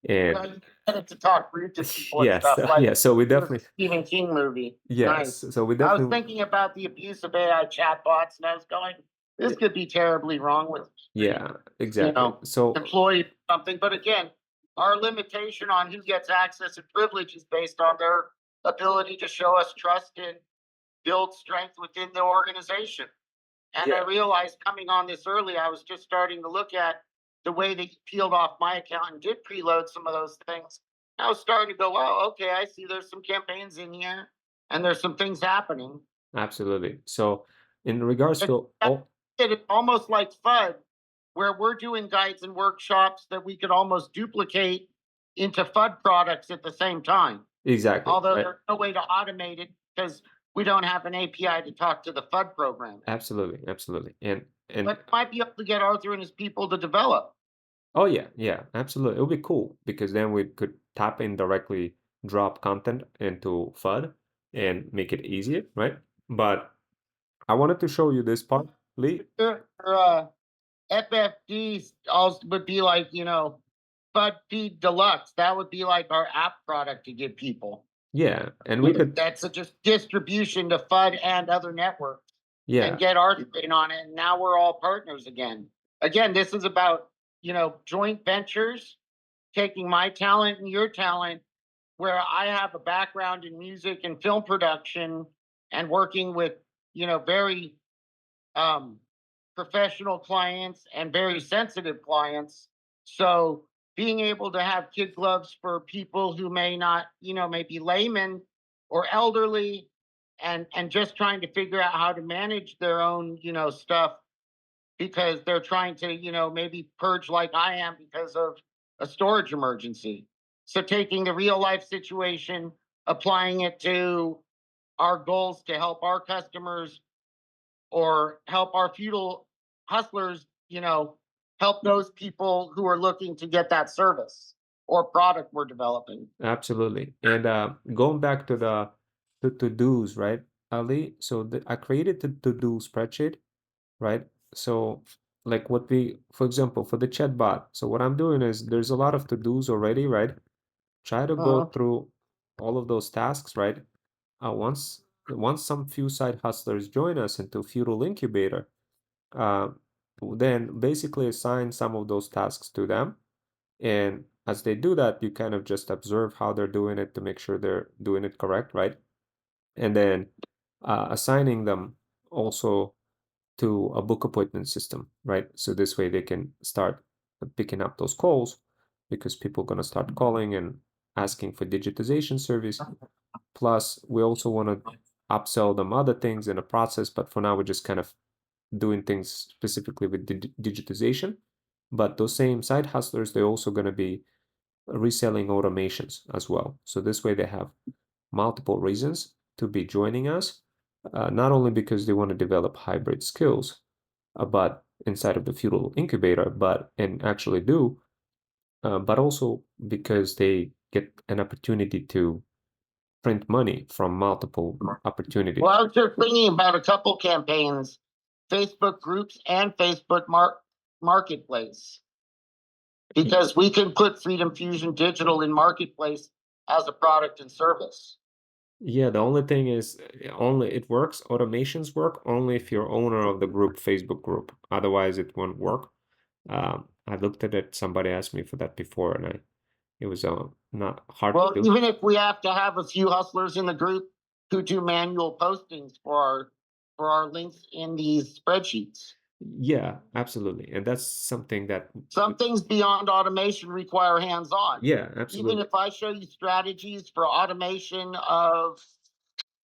And Well, you get it to talk rude to people and yes, stuff like yeah, so we the definitely, Stephen King movie. yes, Nice. so we I was definitely, thinking about the abuse of AI chatbots, and I was going, this could be terribly wrong with yeah, you exactly. know, So employee something. But again, our limitation on who gets access and privilege is based on their ability to show us trust and build strength within the organization. And I yeah, realized coming on this early, I was just starting to look at the way they peeled off my account and did preload some of those things. I was starting to go, wow, okay, I see there's some campaigns in here and there's some things happening. absolutely. So in regards It, to all, it's almost like FUD, where we're doing guides and workshops that we could almost duplicate into FUD products at the same time. exactly, Although right? there's no way to automate it because we don't have an API to talk to the FUD program. Absolutely, absolutely. And But might be able to get Arthur and his people to develop. oh yeah, yeah, absolutely. It would be cool because then we could tap in directly, drop content into FUD and make it easier, right? But I wanted to show you this part, Lee. FFD also would be like, FUD Feed Deluxe. That would be like our app product to give people. Yeah, and we could, That's just distribution to FUD and other networks and yeah, get our in on it. And now we're all partners again. Again, this is about, joint ventures, taking my talent and your talent, where I have a background in music and film production and working with, very um, professional clients and very sensitive clients. So being able to have kid gloves for people who may not, may be laymen or elderly and just trying to figure out how to manage their own, stuff because they're trying to, maybe purge like I am because of a storage emergency. So taking the real life situation, applying it to our goals to help our customers or help our feudal hustlers, help those people who are looking to get that service or product we're developing. absolutely. And going back to the to-dos, right, Ali? So I created the to-do spreadsheet, right? So like what we, for example, for the chatbot, so what I'm doing is there's a lot of to-dos already, right? Try to go Uh-huh. through all of those tasks, right? Once some few side hustlers join us into Feudal Incubator, uh, then basically assign some of those tasks to them. And as they do that, you kind of just observe how they're doing it to make sure they're doing it correct, right? And then assigning them also to a book appointment system, right? So this way they can start picking up those calls because people are going to start calling and asking for digitization service. Plus, we also want to upsell them other things in the process, but for now, we're just kind of doing things specifically with digitization. But those same side hustlers, they're also going to be reselling automations as well. So this way, they have multiple reasons to be joining us, not only because they want to develop hybrid skills, but inside of the Feudal Incubator, but and actually do, but also because they get an opportunity to print money from multiple opportunities. Well, I was just thinking about a couple campaigns, Facebook groups and Facebook Marketplace, because we can put Freedom Fusion Digital in Marketplace as a product and service. Yeah, the only thing is only it works, automations work only if you're owner of the group, Facebook group. Otherwise, it won't work. I looked at it, somebody asked me for that before, and it was not hard Well, to do. even if we have to have a few hustlers in the group who do manual postings for our links in these spreadsheets. Yeah, absolutely. And that's something that, Some things beyond automation require hands-on. yeah, Even absolutely. if I show you strategies for automation of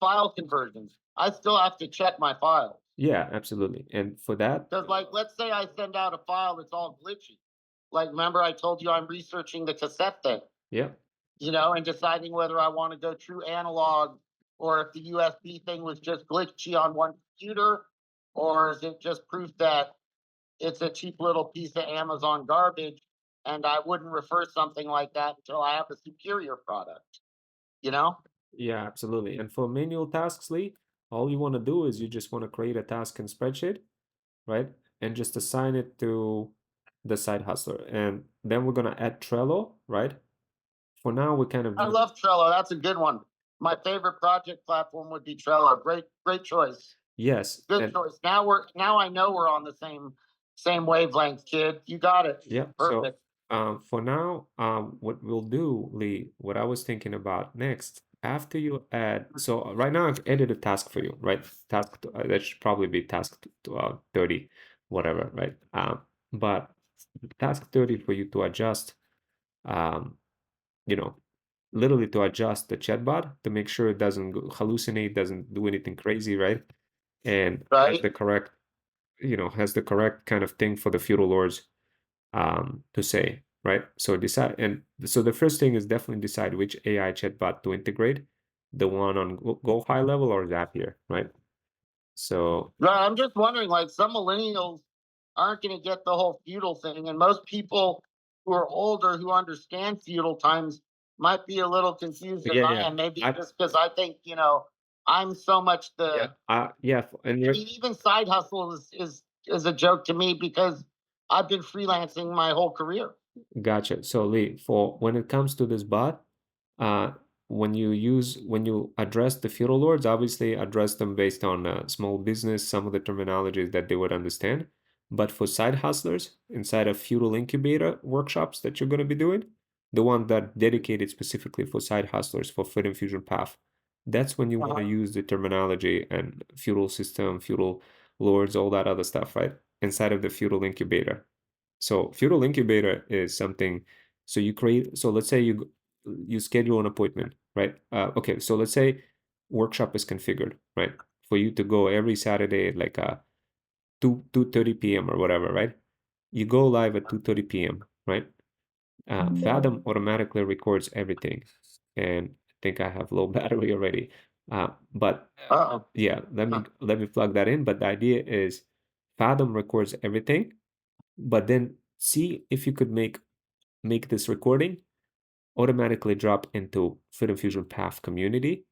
file conversions, I still have to check my files. Yeah, absolutely. And for that, Because, like, let's say I send out a file that's all glitchy. Like, remember I told you I'm researching the cassette thing, yeah, and deciding whether I want to go true analog or if the USB thing was just glitchy on one computer, or is it just proof that it's a cheap little piece of Amazon garbage and I wouldn't refer something like that until I have a superior product, you know? yeah, absolutely. And for manual tasks, Lee, all you want to do is you just want to create a task in spreadsheet, right? And just assign it to the side hustler. And then we're going to add Trello, right? for now, we kind of I love Trello. That's a good one. My favorite project platform would be Trello. Great choice. yes, Good and choice. Now I know we're on the same wavelength, kid. You got it. yeah. Perfect. So for now, what we'll do, Lee, what I was thinking about next, after you add, so right now I've added a task for you, right? That should probably be task 30, whatever, right? But task 30 for you to adjust, um, you know, literally to adjust the chatbot to make sure it doesn't hallucinate, doesn't do anything crazy, right? And has Right. the correct, has the correct kind of thing for the feudal lords to say, right? So decide, and so the first thing is definitely decide which AI chatbot to integrate, the one on Go High Level or Zapier, right? So Right. I'm just wondering, like, some millennials aren't going to get the whole feudal thing, and most people who are older who understand feudal times might be a little confused as yeah, I yeah, am. Maybe I just because I think I'm so much the. and I mean, even side hustle is a joke to me because I've been freelancing my whole career. gotcha. So Lee, for when it comes to this bot, uh, when you address the feudal lords, obviously address them based on small business, some of the terminologies that they would understand. But for side hustlers inside of Feudal Incubator workshops that you're going to be doing, the one that dedicated specifically for side hustlers for Freedom Fusion Path, that's when you want to use the terminology and feudal system, feudal lords, all that other stuff, right? Inside of the Feudal Incubator. So Feudal Incubator is something. So you create. So let's say you schedule an appointment, right? Okay. So let's say workshop is configured, right, for you to go every Saturday at like 2:30 p.m. or whatever, right? You go live at 2:30 p.m., right? Fathom automatically records everything, and I think I have low battery already. But Uh-oh. yeah, let me plug that in. But the idea is Fathom records everything, but then see if you could make this recording automatically drop into Freedom Fusion Path community,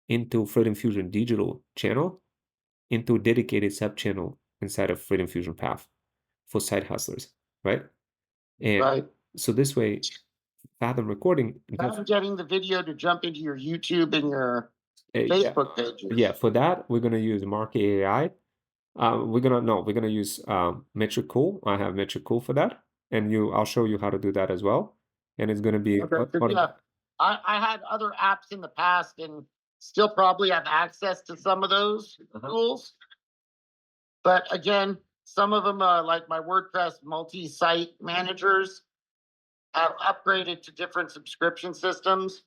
into Freedom Fusion digital channel, into dedicated sub channel inside of Freedom Fusion Path for side hustlers, right? And Right. so this way, Fathom recording. I'm getting the video to jump into your YouTube and your Yeah, Facebook pages. yeah. For that, we're gonna use Market AI. We're gonna use Metricool. I have Metricool for that, and I'll show you how to do that as well. And it's gonna be Okay, 'cause, yeah, I had other apps in the past and still probably have access to some of those tools. But again, some of them, like my WordPress multi-site managers, have upgraded to different subscription systems,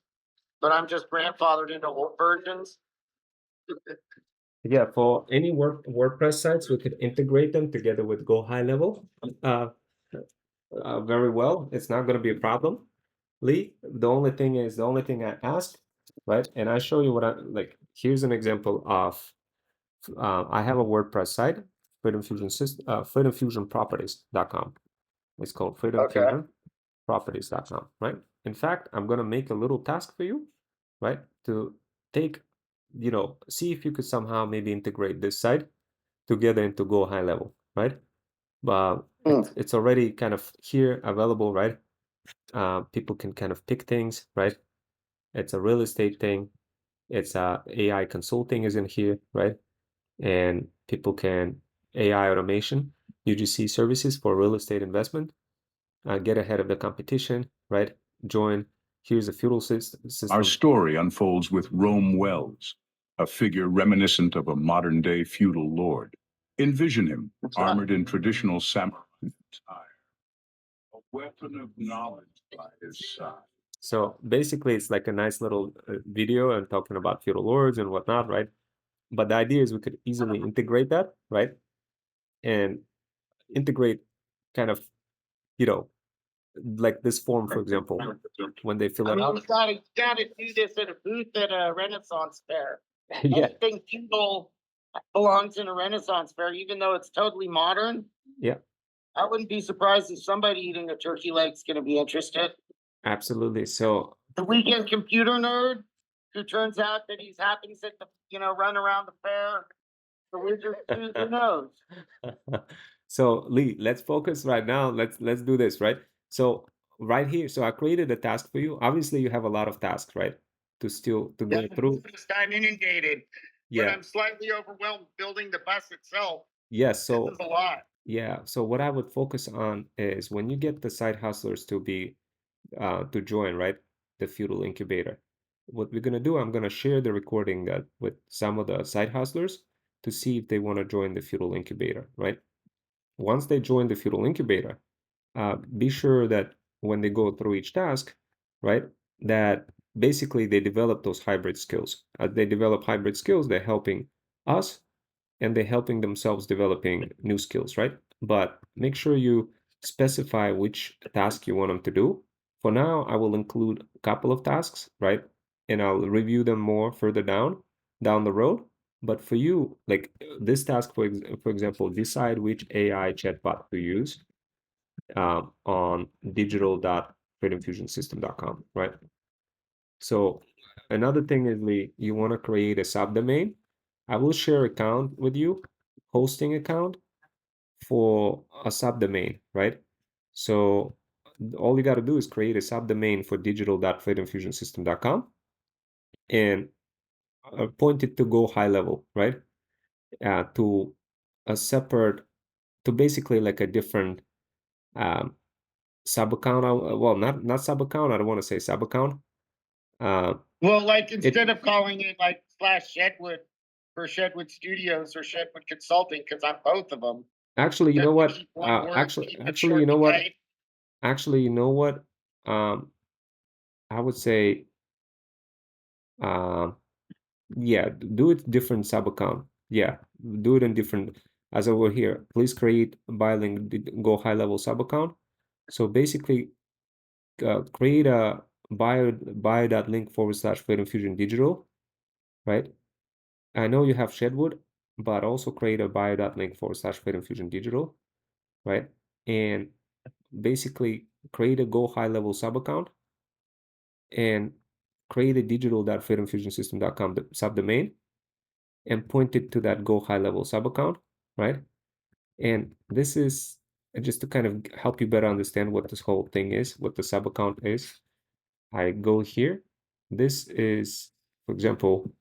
but I'm just grandfathered into old versions. Yeah, for any WordPress sites, we could integrate them together with Go High Level very well. It's not going to be a problem. Lee, the only thing I ask, right? And I show you what I like. Here's an example of I have a WordPress site, Freedom Fusion System, freedomfusionproperties.com. It's called freedomfusionproperties.com, right? In fact, I'm gonna make a little task for you, right? To take, see if you could somehow maybe integrate this site together into Go High Level, right? But it's already kind of here available, right? People can kind of pick things, right? It's a real estate thing. It's AI consulting is in here, right? And people can AI automation, UGC services for real estate investment, get ahead of the competition, right? Join. Here's a feudal system. Our story unfolds with Rome Wells, a figure reminiscent of a modern-day feudal lord. Envision him, armored in traditional samurai attire, a weapon of knowledge by his side. So basically, it's like a nice little video and talking about feudal lords and whatnot, right? But the idea is we could easily integrate that, right? And integrate kind of, you know, like this form, for example, when they fill I it mean, out. you gotta do this at a booth at a Renaissance fair. Yeah, Anything feudal belongs in a Renaissance fair, even though it's totally modern. yeah, I wouldn't be surprised if somebody eating a turkey leg's going to be interested. absolutely. So The weekend computer nerd who turns out that he's happens at run around the fair. The wizard, who knows? so Lee, let's focus right now. Let's do this, right? So right here. So I created a task for you. Obviously, you have a lot of tasks, right? To go through. I'm inundated, but Yeah. I'm slightly overwhelmed building the bus itself. Yes. This So is a lot. yeah. So what I would focus on is when you get the side hustlers to join, right? The Feudal Incubator. What we're gonna do, I'm gonna share the recording that with some of the side hustlers to see if they want to join the Feudal Incubator, right? Once they join the Feudal Incubator, be sure that when they go through each task, right, that basically they develop those hybrid skills. As they develop hybrid skills, they're helping us and they're helping themselves developing new skills, right? But make sure you specify which task you want them to do. For now, I will include a couple of tasks, right? And I'll review them more further down the road. But for you, like this task, for example, decide which AI chatbot to use on digital.freedomfusionsystem.com, right? So another thing is you want to create a subdomain. I will share account with you, hosting account for a subdomain, right? So all you got to do is create a subdomain for digital.freedomfusionsystem.com and point it to go high level, right? To a separate, to basically like a different sub account. Well, not sub account. I don't want to say sub account. Well, like instead of calling it like /Shedwood for Shedwood Studios or Shedwood Consulting, because I'm both of them. Actually, you know what? Keep one word, Actually, keep it actually, short you know and what? tight. Actually, you know what? I would say, um, yeah, do it different sub account. Yeah, do it in different. As over here, please create bilingual go high level sub account. So basically, create a bio.link/Freedom Fusion Digital, right? I know you have Shedwood, but also create a bio.link/Freedom Fusion Digital, right? And basically create a go high level sub account and create a digital.freedomfusionsystem.com subdomain and point it to that go high level sub account, right? And this is just to kind of help you better understand what this whole thing is, what the sub account is. I go here. This is, for example,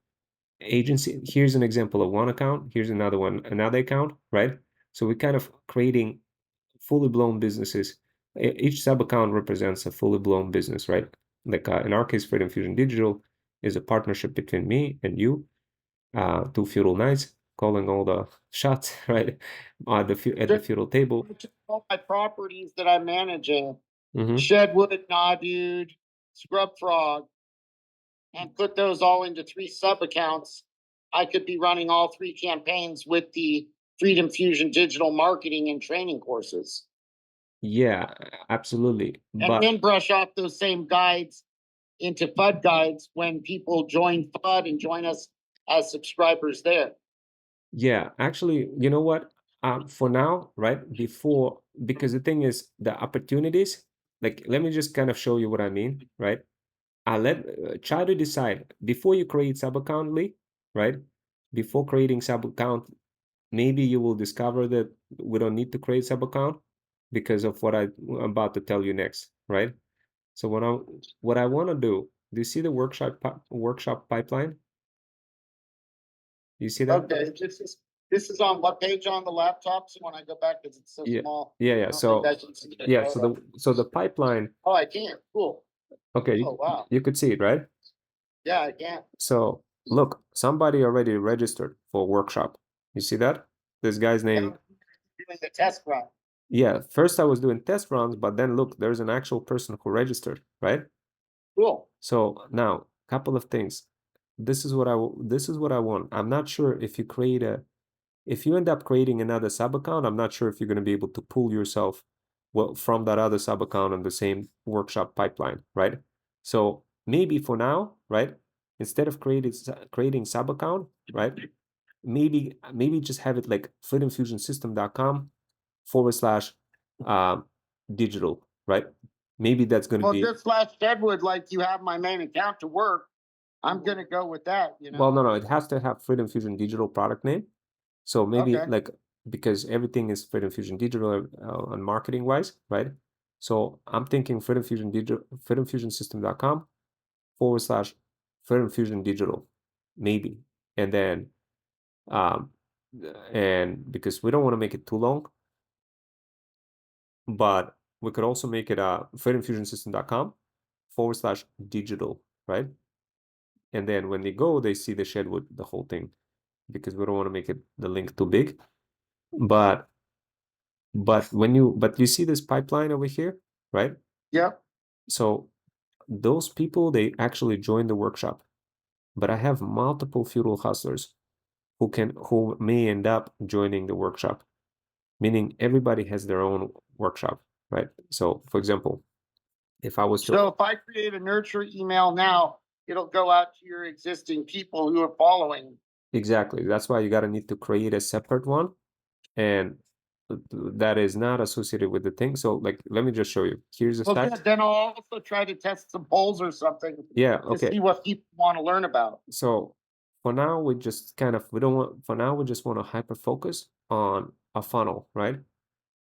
agency. Here's an example of one account. Here's another one, another account, right? So we're kind of creating fully blown businesses. Each sub account represents a fully blown business, right? Like in our case, Freedom Fusion Digital is a partnership between me and you, two feudal knights calling all the shots, right? At the feudal table. All my properties that I'm managing, Mhm. Shedwood, Dude, Scrub Frog, and put those all into 3 sub accounts, I could be running all 3 campaigns with the Freedom Fusion digital marketing and training courses. Yeah, absolutely. And But then brush off those same guides into FUD guides when people join FUD and join us as subscribers there. yeah, actually, you know what? For now, right? Because the thing is, the opportunities, like, let me just kind of show you what I mean, right? Try to decide before you create sub account, Lee, right? Before creating sub account, maybe you will discover that we don't need to create sub account because of what I'm about to tell you next, right? So what I want to do you see the workshop pipeline? You see that? Okay, this is on what page on the laptop? So when I go back, because it's so Yeah, small. yeah. I don't So think I can see it. yeah, so the pipeline. Oh, I can. Cool. Okay, Oh, wow. you could see it, right? Yeah, I can. So look, somebody already registered for a workshop. You see that? This guy's Yeah, name. doing the test run. Yeah, first I was doing test runs, but then look, there's an actual person who registered, right? Cool. So now, couple of things. This is what I want. I'm not sure if you end up creating another sub account, I'm not sure if you're going to be able to pull yourself from that other sub account on the same workshop pipeline, right? So maybe for now, right, instead of creating sub account, right, maybe just have it like freedomfusionsystem.com/digital, right? Maybe that's going to Well, be. just /Deadwood, like you have my main account to work. I'm gonna go with that. Well, no, it has to have Freedom Fusion Digital product name. So maybe Okay. like because everything is Freedom Fusion Digital on marketing wise, right? So I'm thinking freedomfusion digital, maybe. And then, and because we don't want to make it too long, but we could also make it freedomfusionsystem.com/digital, right? And then when they go, they see the shed with the whole thing, because we don't want to make it the link too big. But you see this pipeline over here, right? Yep. So those people, they actually join the workshop, but I have multiple feudal hustlers who may end up joining the workshop, meaning everybody has their own workshop, right? So for example, if I was to So if I create a nurture email now, it'll go out to your existing people who are following. exactly, that's why you gotta need to create a separate one, and that is not associated with the thing. So like, let me just show you. Here's a Well, site. good. Then I'll also try to test some polls or something Yeah, to okay. see what people want to learn about. So for now, we just kind of, we don't want, for now, we just want to hyper focus on a funnel, right?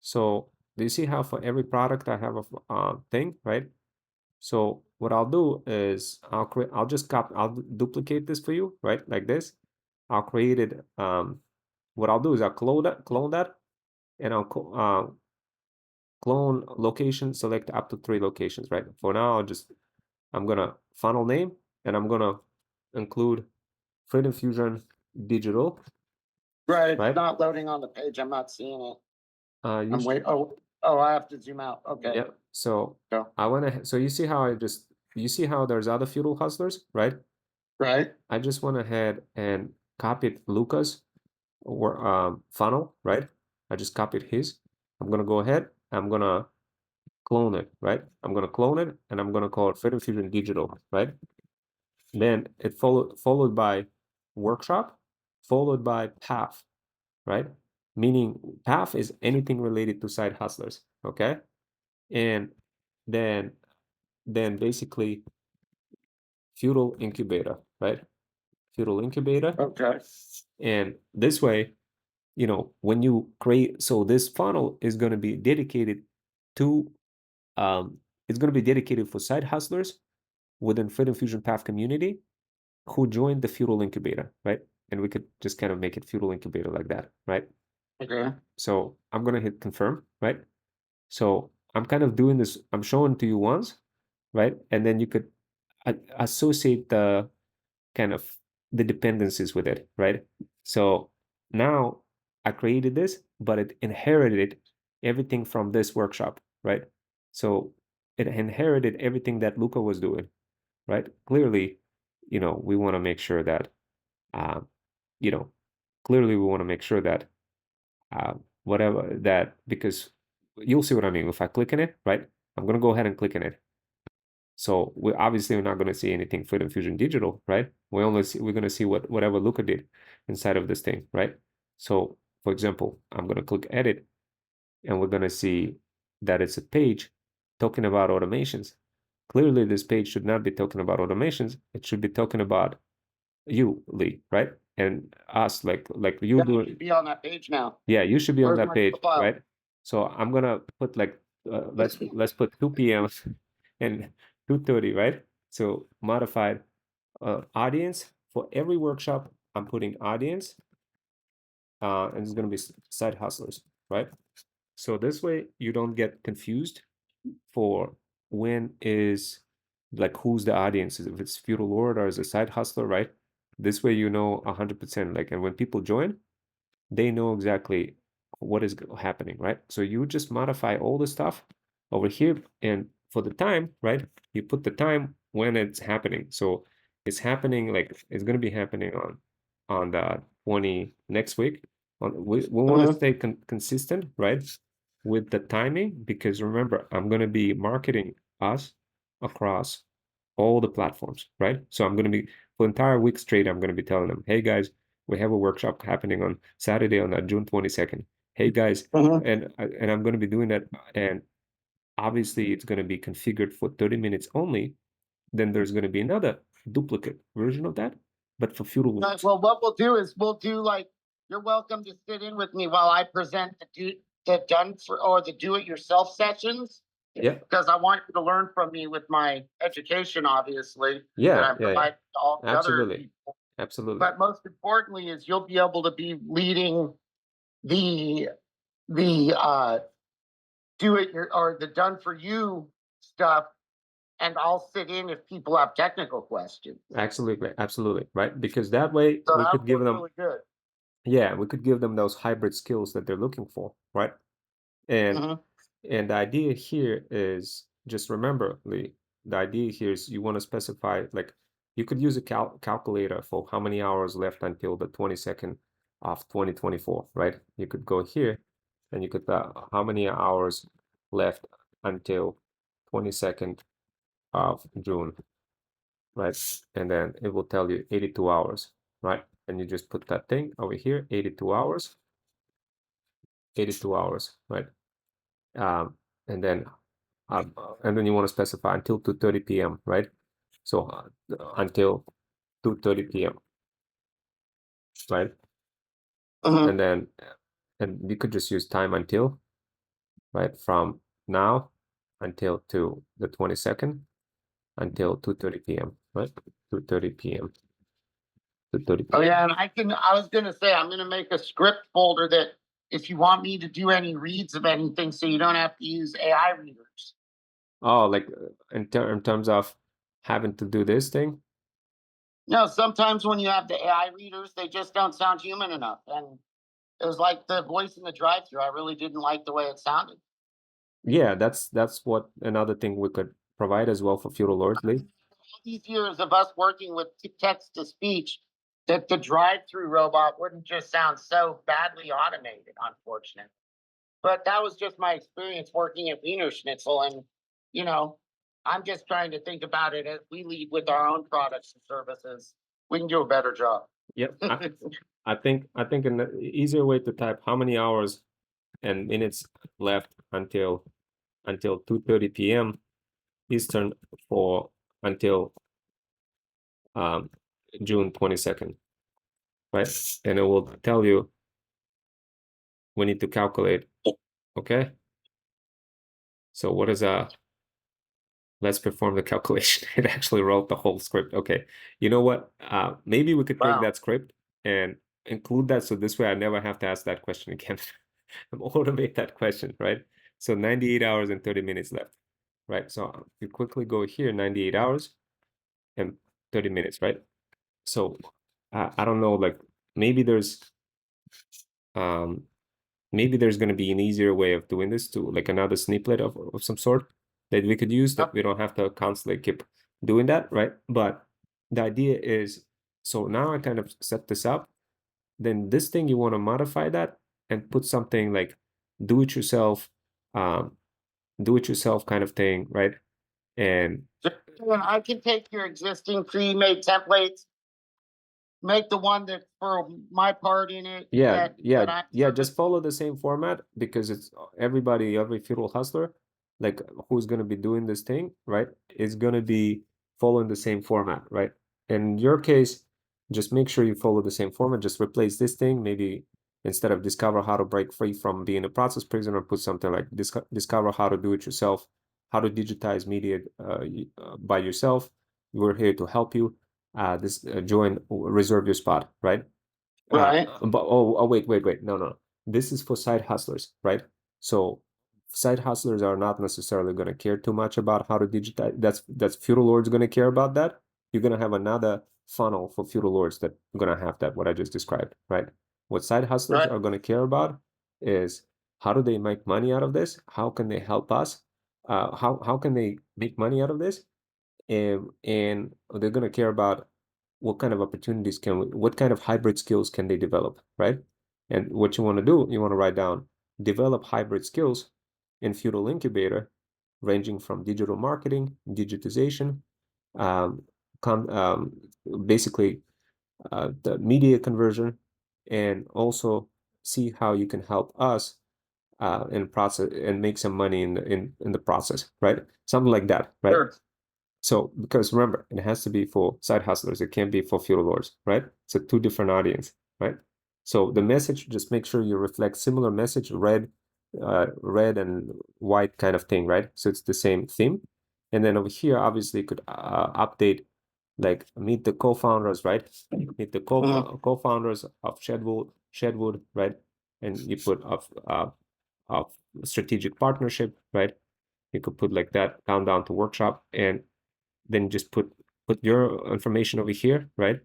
So do you see how for every product I have a thing, right? So what I'll do is I'll just duplicate this for you, right? Like this. I'll create it. What I'll do is I'll clone that, and I'll clone location, select up to 3 locations, right? For now, I'm gonna funnel name, and I'm gonna include Freedom Fusion Digital, Right. It's right? not loading on the page. I'm not seeing it. You I'm wait. Oh, I have to zoom out. Okay. yeah. So Go. I wanna. So you see how you see how there's other feudal hustlers, right? Right. I just went ahead and copied Luca's funnel, right? I just copied his. I'm gonna go ahead. I'm gonna clone it, right? I'm gonna clone it, and I'm gonna call it Freedom Fusion Digital, right? Then it followed by workshop, followed by path, right? Meaning path is anything related to side hustlers, okay? And then basically Feudal Incubator, right? Feudal Incubator. Okay. And this way, you know, when you create, so this funnel is going to be dedicated to, it's going to be dedicated for side hustlers within Freedom Fusion Path community who joined the Feudal Incubator, right? And we could just kind of make it Feudal Incubator like that, right? Okay. So I'm going to hit confirm, right? So I'm kind of doing this, I'm showing to you once, right? And then you could associate the kind of the dependencies with it, right? So now I created this, but it inherited everything from this workshop, right? So it inherited everything that Luca was doing, right? Clearly, you know, we want to make sure that, uh, you know, clearly we want to make sure that whatever that, because you'll see what I mean. If I click in it, right? I'm going to go ahead and click in it. So we're not going to see anything Freedom Fusion Digital, right? We're going to see whatever Luca did inside of this thing, right? So for example, I'm going to click edit, and we're going to see that it's a page talking about automations. Clearly, this page should not be talking about automations. It should be talking about you, Lee, right? And us, like you Yeah, do you should be on that page now. Yeah, you should be on Where's that my page, profile? right? So I'm gonna put like let's put 2 p.m. and 2:30, right? So modified audience for every workshop. I'm putting audience, and it's gonna be side hustlers, right? So this way you don't get confused for when is like who's the audience, if it's feudal lord or is a side hustler, right? This way you know 100%. Like, and when people join, they know exactly what is happening, right? So you just modify all the stuff over here, and for the time, right? You put the time when it's happening. So it's happening, like it's going to be happening on the 20 next week. We want to stay consistent, right, with the timing, because remember, I'm going to be marketing us across all the platforms, right? So I'm going to be, for the entire week straight, I'm going to be telling them, hey guys, we have a workshop happening on Saturday on June 22nd. Hey guys, and I'm going to be doing that, and obviously it's going to be configured for 30 minutes only. Then there's going to be another duplicate version of that, but for feudal weeks. Well, what we'll do is we'll do like, you're welcome to sit in with me while I present the do it yourself sessions. Yeah. Because I want you to learn from me with my education, obviously, that Yeah, I'm providing to all the other absolutely, people. absolutely. But most importantly is you'll be able to be leading the do it your or the done for you stuff, and I'll sit in if people have technical questions. Absolutely, absolutely, right? Because that way So we that could give was them, really good. yeah, we could give them those hybrid skills that they're looking for, right? And Mhm. and the idea here is just remember, Lee, the idea here is you want to specify like you could use a calculator for how many hours left until the 22nd of 2024, right? You could go here and you could how many hours left until 22nd of June, right? And then it will tell you 82 hours, right? And you just put that thing over here, 82 hours, 82 hours, right? Um, and then you want to specify until 2:30 p.m., right? So until 2:30 p.m., right? Mhm. And you could just use time until, right? From now until to the 22nd until 2:30 p.m., right? 2:30 p.m. 2:30 Oh p.m. yeah, and I was gonna say I'm gonna make a script folder that if you want me to do any reads of anything, so you don't have to use AI readers. Oh, like in terms of having to do this thing? No, sometimes when you have the AI readers, they just don't sound human enough. And it was like the voice in the drive-through. I really didn't like the way it sounded. Yeah, that's what another thing we could provide as well for feudal lords, Lee. All these years of us working with text to speech, that the drive-through robot wouldn't just sound so badly automated, unfortunately. But that was just my experience working at Wiener Schnitzel, and you know, I'm just trying to think about it as we lead with our own products and services. We can do a better job. Yep. I think an easier way to type how many hours and minutes left until 2:30 p.m. Eastern for until um, June 22nd, right? And it will tell you we need to calculate. Okay. So what is let's perform the calculation. It actually wrote the whole script. Okay. You know what? Maybe we could take Wow. that script and include that so this way I never have to ask that question again. Automate that question, right? So 98 hours and 30 minutes left, right? So you quickly go here, 98 hours and 30 minutes, right? So I don't know, like maybe there's um maybe there's going to be an easier way of doing this to like another snippet of some sort that we could use that Yep. we don't have to constantly keep doing that, right? But the idea is, so now I kind of set this up, then this thing you want to modify that and put something like do it yourself, um, do it yourself kind of thing, right? And And I can take your existing pre-made templates, make the one that for my part in it yeah, that I just service. follow the same format because it's everybody, every feudal hustler, like who's gonna be doing this thing, right? Is gonna be following the same format, right? In your case, just make sure you follow the same format. Just replace this thing. Maybe instead of discover how to break free from being a process prisoner, put something like discover how to do it yourself, how to digitize media by yourself. We're here to help you. This join, reserve your spot, right? Right. But wait. No. This is for side hustlers, right? So side hustlers are not necessarily going to care too much about how to digitize. That's feudal lords going to care about that. You're going to have another funnel for feudal lords that are going to have that, what I just described, right? What side hustlers Right. are going to care about is how do they make money out of this? How can they help us? How can they make money out of this? And they're going to care about what kind of opportunities what kind of hybrid skills can they develop, right? And what you want to do, you want to write down, develop hybrid skills in Feudal Incubator, ranging from digital marketing, digitization, um, um, basically the media conversion, and also see how you can help us in process and make some money in the process, right? Something like that, right? Sure. So, because remember, it has to be for side hustlers. It can't be for feudal lords, right? It's a two different audience, right? So the message, just make sure you reflect similar message, red red and white kind of thing, right? So it's the same theme. And then over here, obviously, you could update, like meet the co-founders, right? Meet the co-founders of Shedwood, right? And you put of strategic partnership, right? You could put like that down to workshop, and then just put your information over here, right?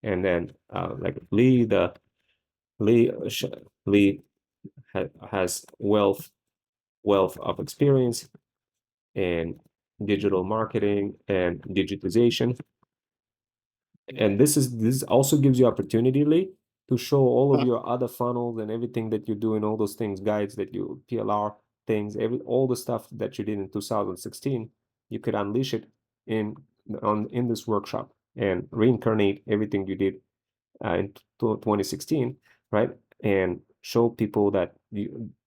And then like Lee has wealth of experience in digital marketing and digitization. And this also gives you opportunity, Lee, to show all of your other funnels and everything that you do in all those things, guides that you PLR things, all the stuff that you did in 2016. You could unleash it in this workshop and reincarnate everything you did in 2016, right? And show people that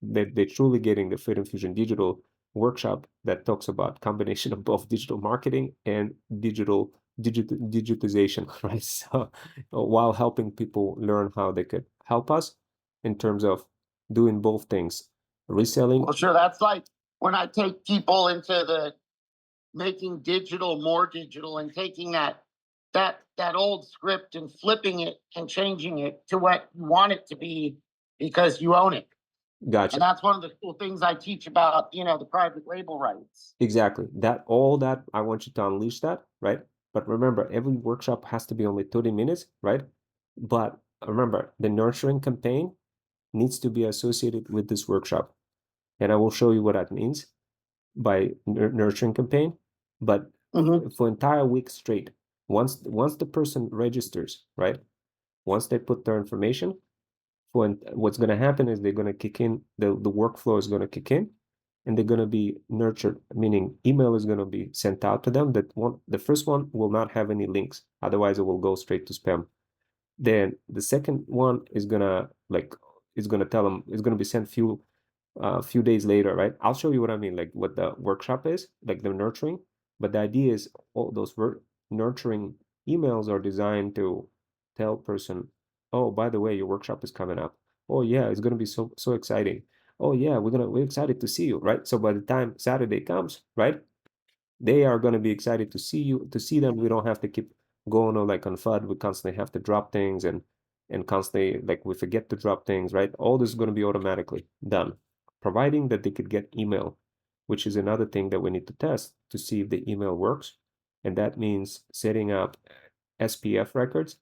they're truly getting the Freedom Fusion Digital workshop that talks about combination of both digital marketing and digitization, right? So while helping people learn how they could help us in terms of doing both things, reselling. Well, sure. That's like when I take people into the making digital more digital and taking that old script and flipping it and changing it to what you want it to be because you own it. Gotcha. And that's one of the cool things I teach about, the private label rights. Exactly. All that I want you to unleash that, right? But remember, every workshop has to be only 30 minutes, right? But remember, the nurturing campaign needs to be associated with this workshop. And I will show you what that means by nurturing campaign. But for entire week straight, once the person registers, right? Once they put their information, what's going to happen is they're going to kick in, the workflow is going to kick in, and they're going to be nurtured, meaning email is going to be sent out to them. The first one will not have any links, otherwise it will go straight to spam. Then the second one is gonna tell them, it's gonna be sent few days later, right? I'll show you what I mean, like what the workshop is, like the nurturing. But the idea is all those nurturing emails are designed to tell person, oh, by the way, your workshop is coming up. Oh yeah, it's gonna be so exciting. Oh yeah, we're excited to see you, right? So by the time Saturday comes, right, they are going to be excited to see them. We don't have to keep going on like on FUD. We constantly have to drop things and constantly like we forget to drop things, right? All this is going to be automatically done, providing that they could get email, which is another thing that we need to test to see if the email works. And that means setting up SPF records,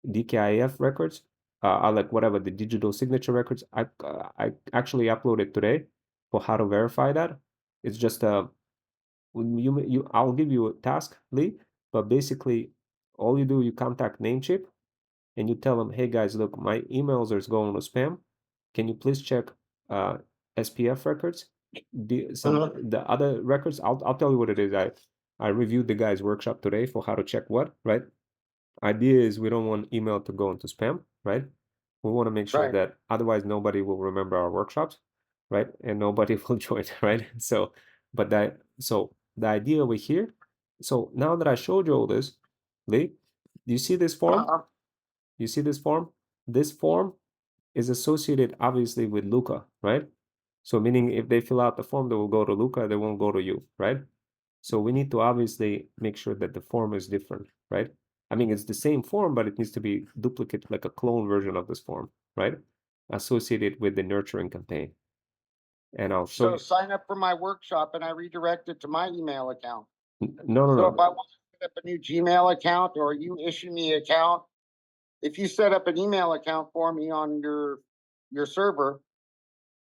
DKIF records, like whatever the digital signature records. I actually uploaded today for how to verify that. It's just a I'll give you a task, Lee, but basically all you do, you contact Namecheap and you tell them, hey guys, look, my emails are going to spam. Can you please check SPF records? The other records, I'll tell you what it is. I reviewed the guy's workshop today for how to check what, right? Idea is we don't want email to go into spam, right? We want to make sure that otherwise nobody will remember our workshops, right? And nobody will join, right? So the idea over here, so now that I showed you all this, Lee, do you see this form? You see this form? This form is associated obviously with Luca, right? So meaning if they fill out the form, they will go to Luca, they won't go to you, right? So we need to obviously make sure that the form is different, right? I mean, it's the same form, but it needs to be duplicate, like a clone version of this form, right? Associated with the nurturing campaign. And I'll show you. So sign up for my workshop and I redirect it to my email account. No. So if I want to set up a new Gmail account or you issue me an account, if you set up an email account for me on your server,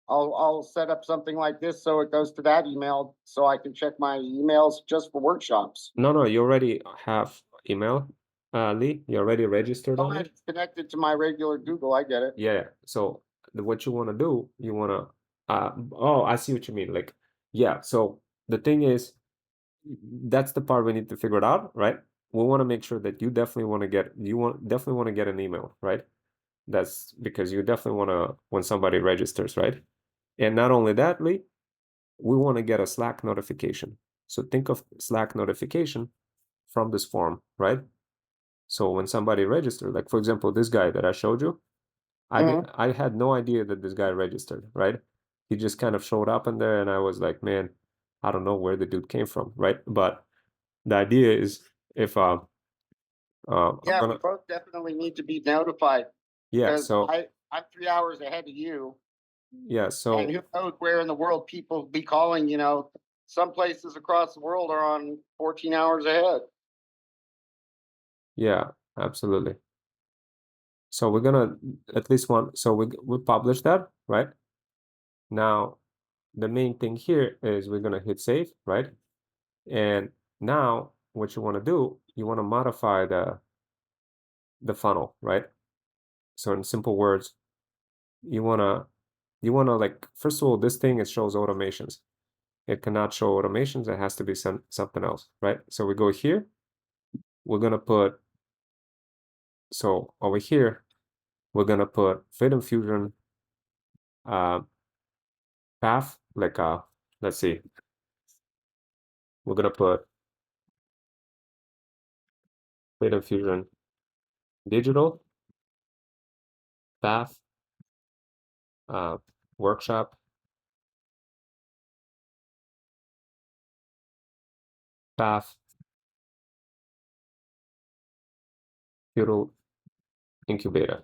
I'll set up something like this so it goes to that email so I can check my emails just for workshops. No, you already have email, Lee. You already registered on it. It's connected to my regular Google. I get it. Yeah. So what you want to do, you want to, oh, I see what you mean. Like, yeah. So the thing is, that's the part we need to figure it out, right? We want to make sure that you definitely want to get an email, right? That's because you definitely want to when somebody registers, right? And not only that, Lee, we want to get a Slack notification. So think of Slack notification from this form, right? So when somebody registered, like for example, this guy that I showed you, I had no idea that this guy registered, right? he just kind of showed up in there, and I was like, man, I don't know where the dude came from, right? But the idea is if I'm Yeah, we gonna, both definitely need to be notified yeah, because so I'm 3 hours ahead of you. yeah, And so who knows where in the world people be calling, you know, some places across the world are on 14 hours ahead. yeah, absolutely. So we're gonna at least one. So we publish that, right? Now the main thing here is we're gonna hit save, right? And now what you want to do, you want to modify the funnel, right? So in simple words, you wanna like, first of all, this thing, it shows automations. It cannot show automations. It has to be something else, right? So we go here. We're gonna put, so over here, we're gonna put Freedom Fusion path, like let's see, we're gonna put Freedom Fusion digital path uh, workshop path Feudal Incubator.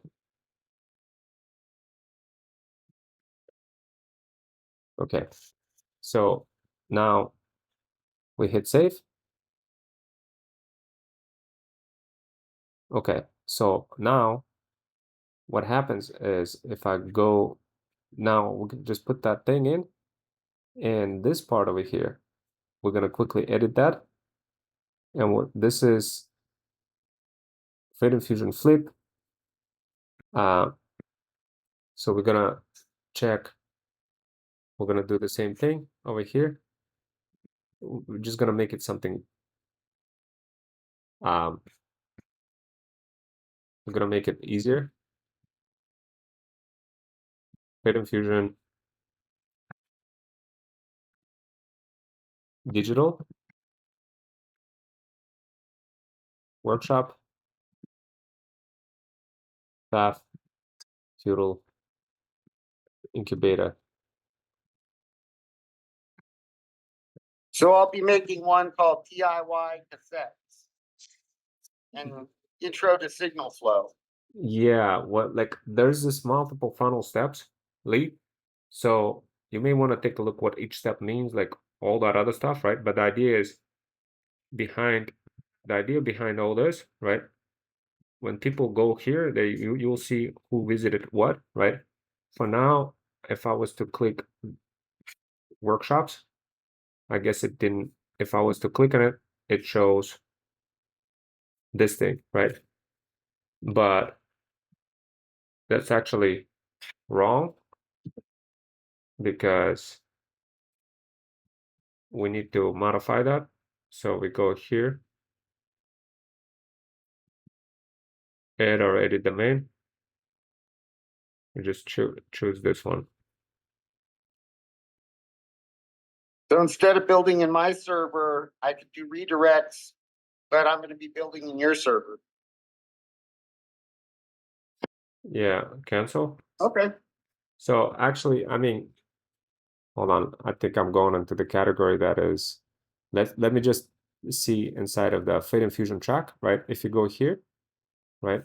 Okay, so now we hit save. Okay, so now what happens is if I go, now we can just put that thing in, and this part over here, we're gonna quickly edit that. And what this is, Freedom Fusion Flip. So we're gonna check, we're gonna do the same thing over here. We're just gonna make it something, we're gonna make it easier. Freedom Fusion digital workshop path Feudal Incubator. So I'll be making one called DIY cassettes and intro to signal flow. Yeah, what, like, there's this multiple funnel steps, Lee. So you may want to take a look what each step means, like all that other stuff, right? But the idea is behind all this, right? When people go here, you'll see who visited what, right? For now, if I was to click workshops, I guess it didn't. If I was to click on it, it shows this thing, right? But that's actually wrong because we need to modify that. So we go here, add or edit domain. We just choose this one. So instead of building in my server, I could do redirects, but I'm going to be building in your server. Yeah, cancel. Okay. So actually, I mean, hold on. I think I'm going into the category that is, let me just see inside of the Freedom Fusion track, right? If you go here, right?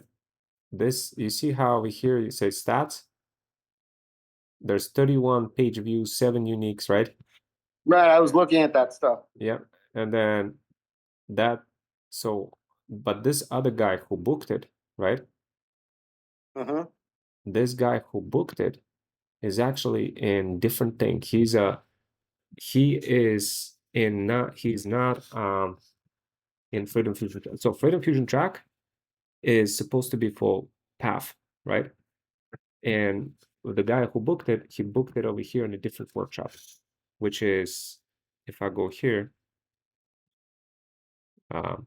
This, you see how over here you say stats? There's 31 page views, 7 uniques, right? Right. I was looking at that stuff. Yeah. And then that, so, but this other guy who booked it, right? Uh-huh. This guy who booked it is actually in different thing. He's not in Freedom Fusion. So Freedom Fusion track is supposed to be for path, right? And the guy who booked it, he booked it over here in a different workshop, which is, if I go here,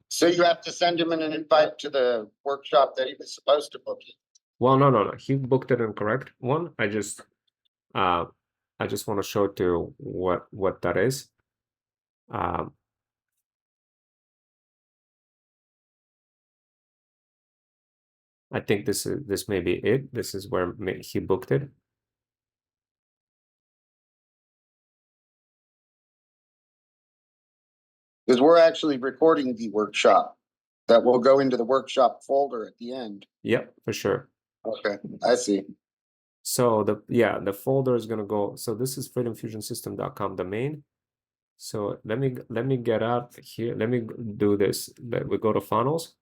So you have to send him an invite to the workshop that he was supposed to book it. well, no, he booked it in correct one. I just want to show to what that is. I think this may be it. This is where he booked it. Because we're actually recording the workshop that will go into the workshop folder at the end. Yep, for sure. Okay, I see. So the folder is gonna go. So this is freedomfusionsystem.com domain. So let me get out here. Let me do this. We go to funnels,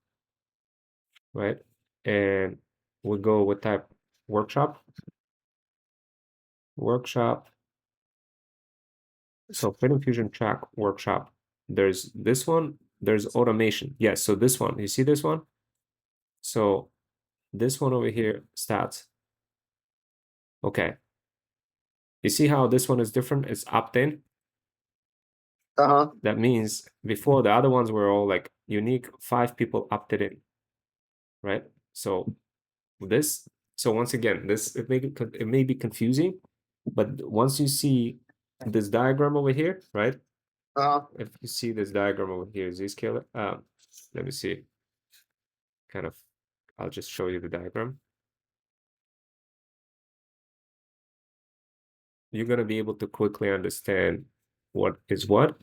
right? And we go with type workshop. So Freedom Fusion track workshop. There's this one. There's automation. Yes. So this one. You see this one? So this one over here, stats. Okay. You see how this one is different? It's opt-in. Uh-huh. That means before the other ones were all like unique, 5 people opted in, right? So this, so once again, this it may be confusing, but once you see this diagram over here, right? Uh-huh. If you see this diagram over here, Zscaler, let me see. Kind of, I'll just show you the diagram. You're gonna be able to quickly understand what is what.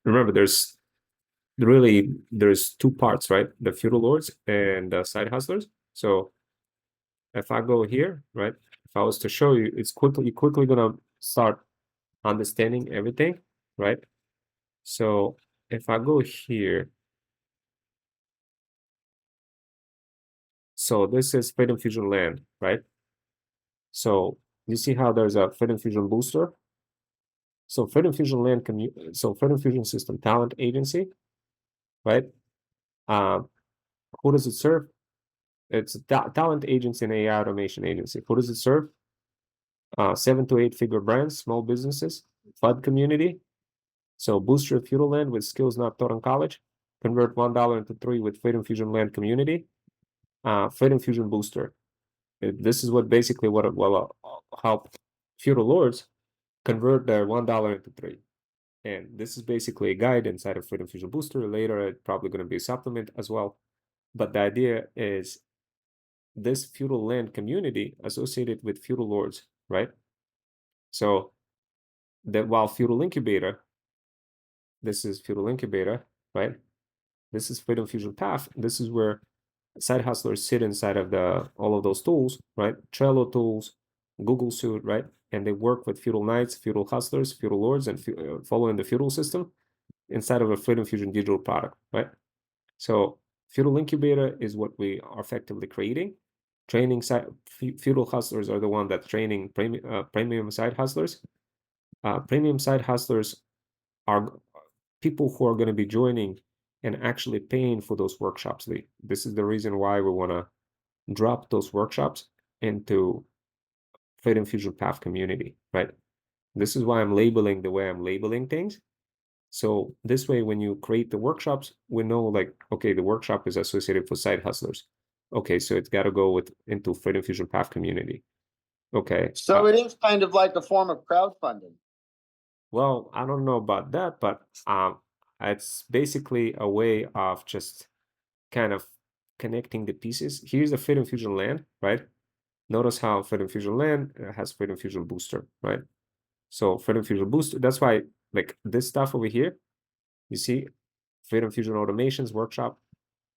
Remember, there's 2 parts, right? The feudal lords and the side hustlers. So if I go here, right? If I was to show you, you're quickly gonna start understanding everything, right? So if I go here, so this is Freedom Fusion land, right? So you see how there's a Freedom Fusion booster. So Freedom Fusion land so Freedom Fusion System Talent Agency, right? Who does it serve? It's a talent agency and AI automation agency. Who does it serve? 7 to 8 figure brands, small businesses, FUD community. So boost your feudal land with skills not taught in college. Convert $1 into 3 with Freedom Fusion land community. Freedom Fusion booster. This is what basically what it will help feudal lords convert their $1 into 3. And this is basically a guide inside of Freedom Fusion Booster. Later, it's probably going to be a supplement as well. But the idea is this feudal land community associated with feudal lords, right? So that while Feudal Incubator, this is Feudal Incubator, right? This is Freedom Fusion Path. This is where side hustlers sit inside of all of those tools, right? Trello tools, Google Suite, right? And they work with feudal knights, feudal hustlers, feudal lords, and following the feudal system inside of a Freedom Fusion digital product, right? So Feudal Incubator is what we are effectively creating. Training feudal hustlers are the one that's training premium side hustlers. Premium side hustlers are people who are going to be joining and actually paying for those workshops. This is the reason why we want to drop those workshops into Freedom Fusion Path community, right? This is why I'm labeling the way I'm labeling things. So this way, when you create the workshops, we know like, okay, the workshop is associated with side hustlers. Okay, so it's got to go into Freedom Fusion Path community. Okay. So it is kind of like a form of crowdfunding. Well, I don't know about that, but it's basically a way of just kind of connecting the pieces. Here's the Freedom Fusion land, right? Notice how Freedom Fusion land has Freedom Fusion booster, right? So Freedom Fusion booster, that's why like this stuff over here, you see Freedom Fusion automations workshop,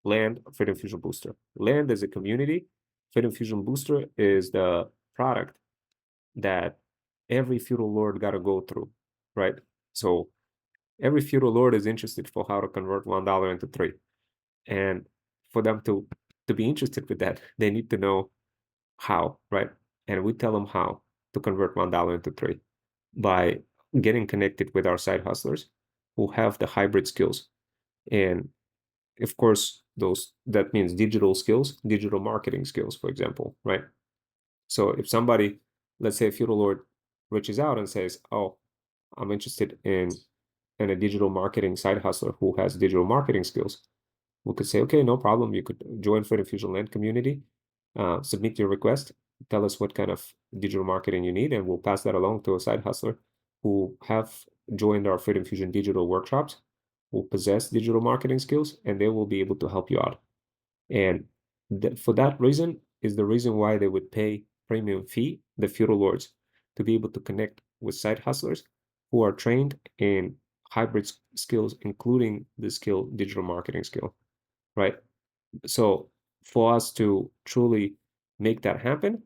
land, Freedom Fusion booster. Land is a community. Freedom Fusion booster is the product that every feudal lord got to go through, right? So every feudal lord is interested for how to convert $1 into 3. And for them to be interested with that, they need to know how, right? And we tell them how to convert $1 into 3 by getting connected with our side hustlers who have the hybrid skills. And of course, that means digital skills, digital marketing skills, for example, right? So if somebody, let's say a feudal lord reaches out and says, oh, I'm interested in a digital marketing side hustler who has digital marketing skills, we could say, okay, no problem. You could join Freedom Fusion Land community, submit your request, tell us what kind of digital marketing you need, and we'll pass that along to a side hustler who have joined our Freedom Fusion digital workshops, who possess digital marketing skills, and they will be able to help you out. And for that reason is the reason why they would pay premium fee, the feudal lords, to be able to connect with side hustlers who are trained in hybrid skills, including the skill, digital marketing skill, right? So for us to truly make that happen,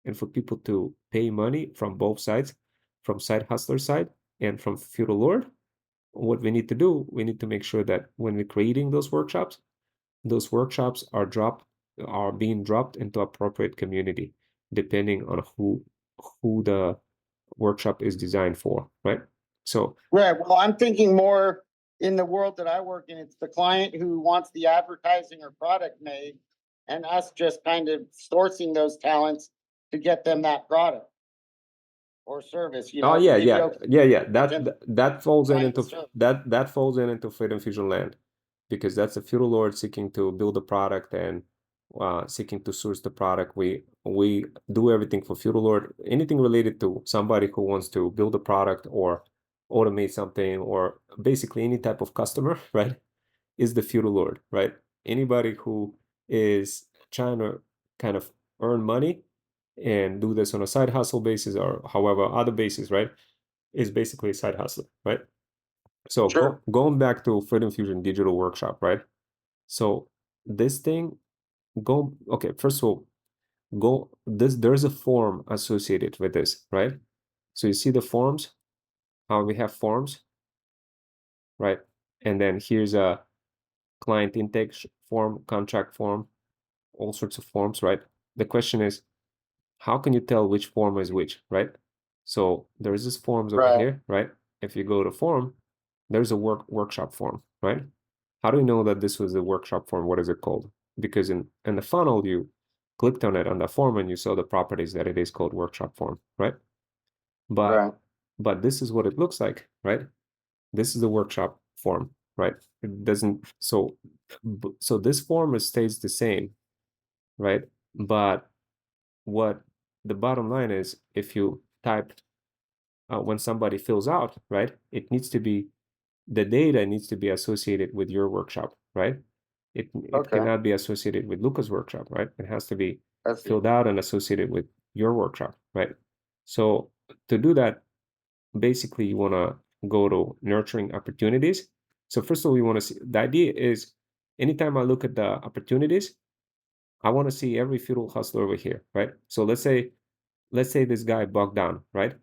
and for people to pay money from both sides, from side hustler side and from Feudal Lord, what we need to do, we need to make sure that when we're creating those workshops are being dropped into appropriate community, depending on who the workshop is designed for, right? So Right, well, I'm thinking more in the world that I work in, it's the client who wants the advertising or product made, and us just kind of sourcing those talents to get them that product or service, you know. oh yeah, maybe yeah, okay, yeah, yeah. them That falls in find into the service. that falls in into Freedom Fusion land, because that's a Feudal Lord seeking to build a product and seeking to source the product. We do everything for Feudal Lord. Anything related to somebody who wants to build a product or automate something, or basically any type of customer, right, is the Feudal Lord, right? Anybody who is trying to kind of earn money and do this on a side hustle basis or however other basis, right, is basically a side hustler, right? So Sure. going back to Freedom Fusion Digital Workshop, right? So this thing, okay, first of all, there's a form associated with this, right? So you see the forms, how we have forms, right? And then here's a client intake form, contract form, all sorts of forms, right? The question is, how can you tell which form is which, right? So there's this forms over Right. here, right? If you go to form, there's a workshop form, right? How do you know that this was a workshop form? What is it called? Because in the funnel, you clicked on it on the form and you saw the properties that it is called workshop form, right? Right. But this is what it looks like, right? This is the workshop form, right? It doesn't, so this form stays the same, right? But what the bottom line is, if you type when somebody fills out, right, it needs to be, the data needs to be associated with your workshop, right? It Okay. cannot be associated with Luca's workshop, right? It has to be I see. filled out and associated with your workshop, right? So to do that, basically you want to go to nurturing opportunities. So first of all, you want to see, the idea is anytime I look at the opportunities, I want to see every feudal hustler over here, right? So let's say this guy Bogdan, right?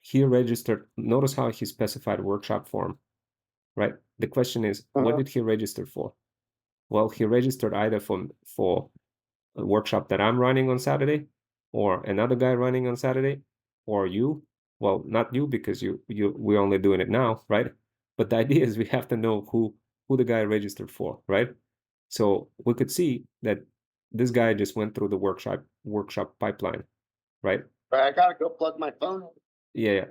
He registered, notice how he specified workshop form, right? The question is, what did he register for? Well, he registered either for a workshop that I'm running on Saturday, or another guy running on Saturday, or you. Well, not you, because we're only doing it now, right? But the idea is we have to know who the guy registered for, right? So we could see that this guy just went through the workshop pipeline, right? But I gotta go plug my phone in. Yeah,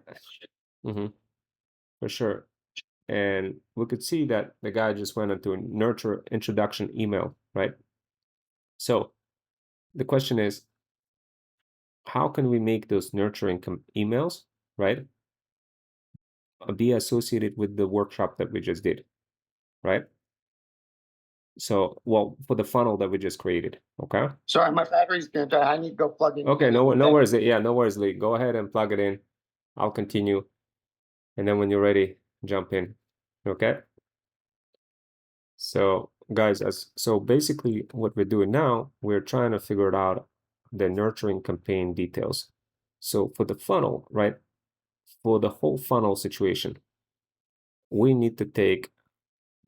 for sure. And we could see that the guy just went into a nurture introduction email, right? So the question is, how can we make those nurturing emails, right, be associated with the workshop that we just did, right? So, well, for the funnel that we just created, okay? Sorry, my battery's gonna die. I need to go plug in. Okay, no worries. Yeah, no worries, Lee. Go ahead and plug it in. I'll continue. And then when you're ready, jump in, okay? So guys, so basically what we're doing now, we're trying to figure out the nurturing campaign details. So for the funnel, right, for the whole funnel situation, we need to take,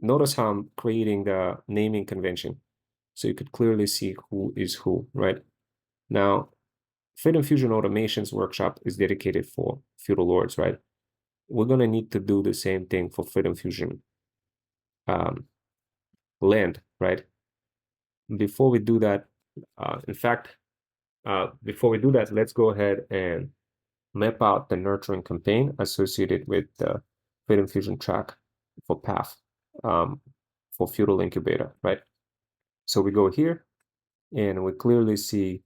notice how I'm creating the naming convention. So you could clearly see who is who, right? Now, Freedom Fusion Automations workshop is dedicated for Feudal Lords, right? We're gonna need to do the same thing for Freedom Fusion land, right? Before we do that, in fact, before we do that, let's go ahead and map out the nurturing campaign associated with the Freedom Fusion track for path for Feudal Incubator, right? So we go here and we clearly see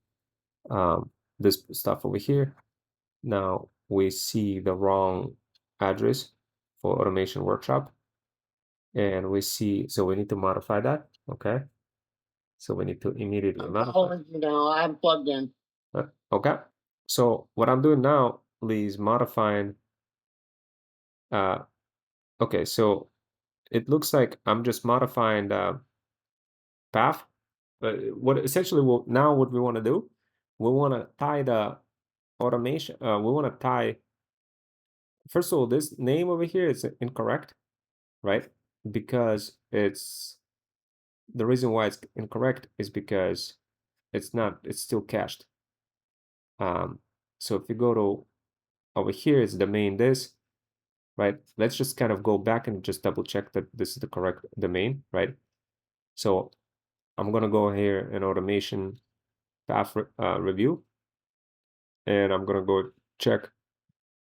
this stuff over here. Now we see the wrong address for automation workshop. And we see, so we need to modify that, okay? So we need to immediately I'm modify. following you now. I'm plugged in. Okay. So what I'm doing now, Lee, is modifying Okay, so it looks like I'm just modifying the path. But what essentially now what we want to do, we want to tie the automation. We want to tie. First of all, this name over here is incorrect, right? Because it's the reason why it's incorrect is because it's not. It's still cached. So if you go to over here, it's domain this, right? Let's just kind of go back and just double check that this is the correct domain, right? So I'm gonna go here in automation path review, and I'm gonna go check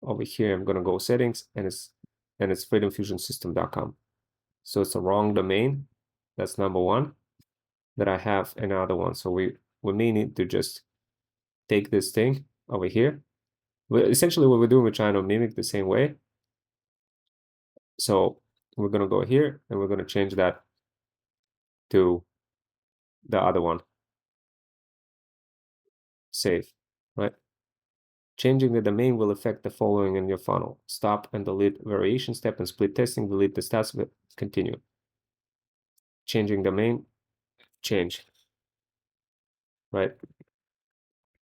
over here. I'm gonna go settings, and it's freedomfusionsystem.com. So it's the wrong domain. That's number one. That I have another one. So we may need to just take this thing over here. Essentially what we're doing, we're trying to mimic the same way. So we're gonna go here and we're gonna change that to the other one. Save, right? Changing the domain will affect the following in your funnel. Stop and delete variation step and split testing, delete the stats, continue. Changing domain, change, right?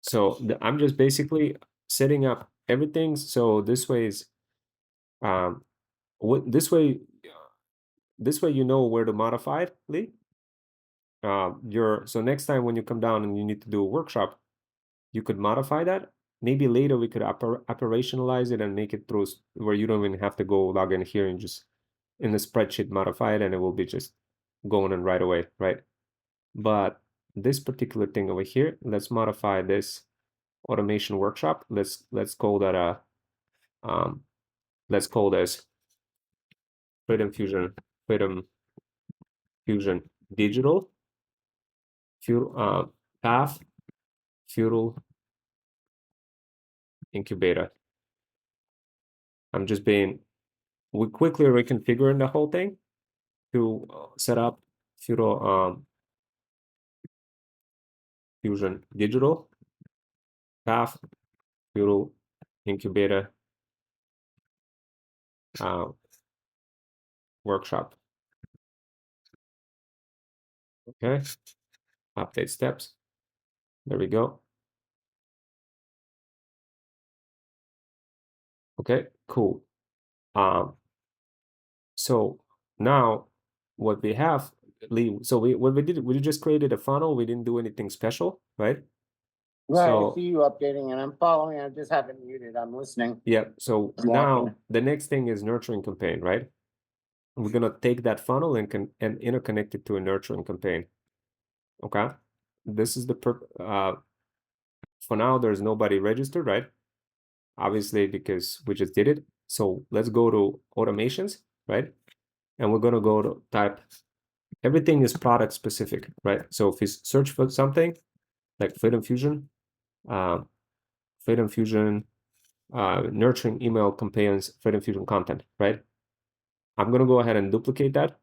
So I'm just basically setting up everything. So this way is, this way you know where to modify it, Lee. So next time when you come down and you need to do a workshop, you could modify that. Maybe later we could operationalize it and make it through where you don't even have to go log in here and just in the spreadsheet modify it, and it will be just going in right away, right? But this particular thing over here, let's modify this automation workshop. Let's call that let's call this Freedom Fusion Digital Path Feudal Incubator. I'm just we quickly reconfiguring the whole thing to set up Feudal Fusion Digital Path Feudal Incubator workshop. Okay, update steps. There we go. Okay, cool. So now what we have, Lee, so what we did, we just created a funnel. We didn't do anything special, right? Right, So I see you updating and I'm following. I just haven't muted. I'm listening. yeah, so I'm now walking. the next thing is nurturing campaign, right? We're gonna take that funnel and interconnect it to a nurturing campaign. Okay, this is the for now there's nobody registered, right? Obviously because we just did it. So let's go to automations, right? And we're gonna go to type. Everything is product specific, right? So if you search for something like Freedom Fusion, nurturing email campaigns, Freedom Fusion content, right? I'm gonna go ahead and duplicate that,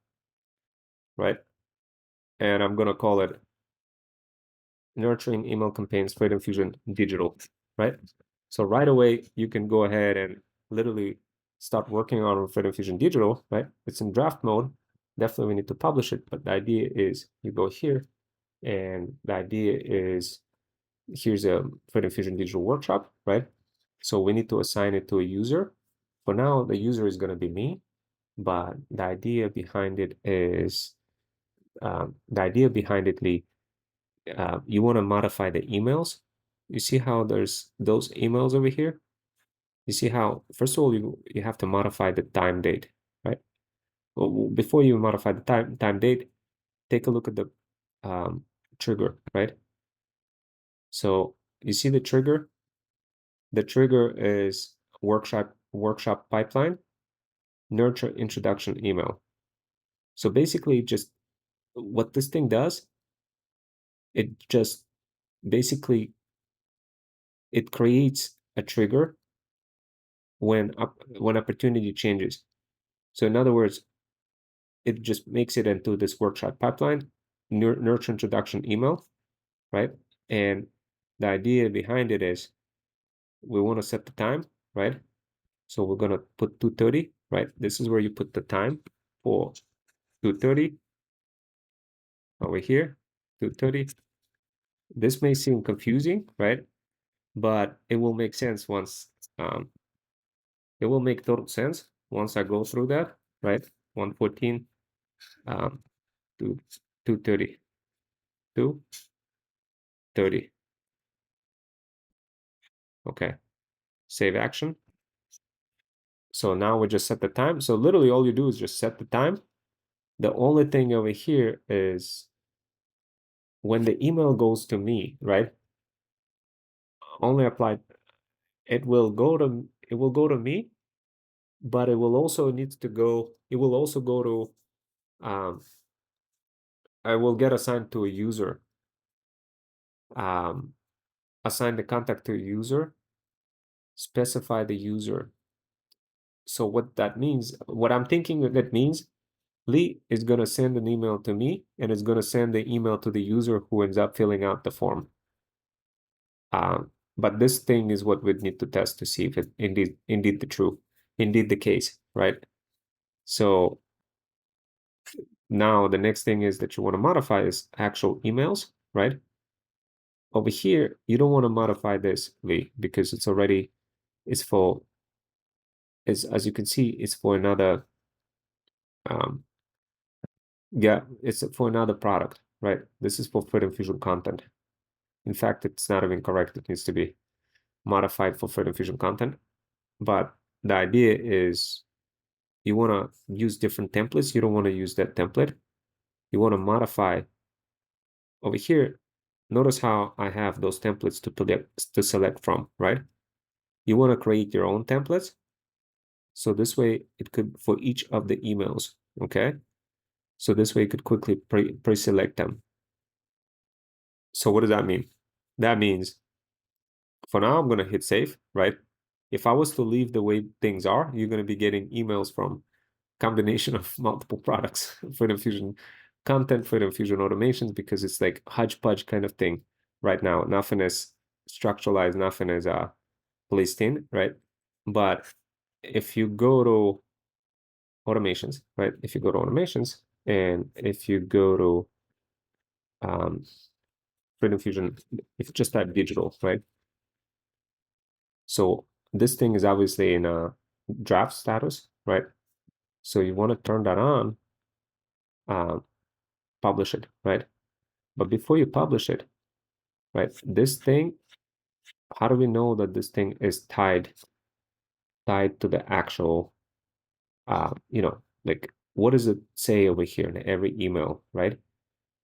right? And I'm gonna call it nurturing email campaigns, Freedom Fusion digital, right? So right away, you can go ahead and literally start working on Freedom Fusion digital, right? It's in draft mode. Definitely we need to publish it, but the idea is you go here, and the idea is here's a Freedom Fusion digital workshop, right? So we need to assign it to a user. For now, the user is going to be me, but the idea behind it is Lee, you want to modify the emails. You see how there's those emails over here? You see how, first of all, you have to modify the time date, right? Well, before you modify the time date, take a look at the trigger, right? So you see the trigger? The trigger is workshop pipeline, nurture introduction email. So basically just what this thing does, it just basically it creates a trigger when opportunity changes. So in other words, it just makes it into this workshop pipeline, nurture introduction email, right? And the idea behind it is we want to set the time, right? So we're gonna put 2:30, right? This is where you put the time for 2:30 over here, 2:30. This may seem confusing, right? But it will make sense once, it will make total sense once I go through that, right? 1:14 to 2:30, 2:30. Okay, save action. So now we just set the time. So literally all you do is just set the time. The only thing over here is when the email goes to me, right? Only apply, it will go to me, but it will also needs to go, it will also go to, I will get assigned to a user, assign the contact to a user, specify the user. So what that means, what I'm thinking that means, Lee is going to send an email to me and is going to send the email to the user who ends up filling out the form. But this thing is what we need to test to see if it indeed the case, right? So now the next thing is that you want to modify is actual emails, right? Over here, you don't want to modify this, Lee, because it's already, it's for, as you can see, it's for another, yeah, it's for another product, right? This is for Feudal Infusion content. In fact, it's not even correct. It needs to be modified for Feudal Infusion content. But the idea is you want to use different templates. You don't want to use that template. You want to modify over here. Notice how I have those templates to select from, right? You want to create your own templates. So this way it could, for each of the emails, okay? So this way you could quickly pre-select them. So what does that mean? That means for now, I'm going to hit save, right? If I was to leave the way things are, you're going to be getting emails from combination of multiple products for the Fusion content, for the Fusion automations, because it's like hodgepodge kind of thing right now. Nothing is structuralized, nothing is placed in, right? But if you go to automations, right? If you go to automations and if you go to Freedom Fusion, if you just type digital, right? So this thing is obviously in a draft status, right? So you want to turn that on, publish it, right? But before you publish it, right, this thing, how do we know that this thing is tied to the actual, like what does it say over here in every email, right?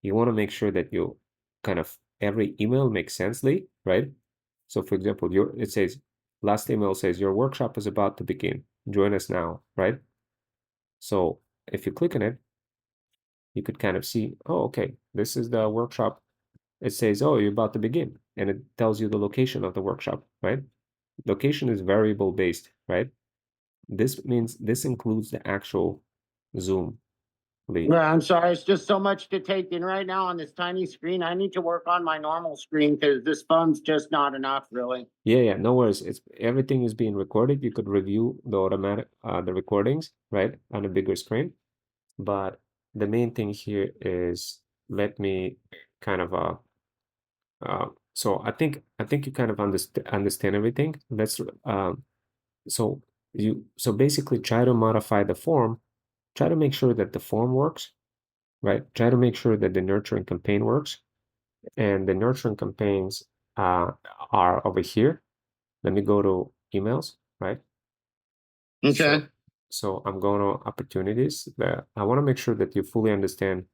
You want to make sure that you kind of, every email makes sense, Lee, right? So for example, it says, last email says, your workshop is about to begin. Join us now, right? So if you click on it, you could kind of see, oh, okay, this is the workshop. It says, oh, you're about to begin. And it tells you the location of the workshop, right? Location is variable based, right? This means this includes the actual Zoom lead. Yeah, I'm sorry. It's just so much to take in right now on this tiny screen. I need to work on my normal screen because this phone's just not enough, really. Yeah, no worries. It's everything is being recorded. You could review the automatic the recordings, right, on a bigger screen. But the main thing here is, let me kind of so I think you kind of understand everything. Let's so basically try to modify the form, try to make sure that the form works, right? Try to make sure that the nurturing campaign works, and the nurturing campaigns are over here. Let me go to emails, right? Okay. So I'm going to opportunities. I want to make sure that you fully understand,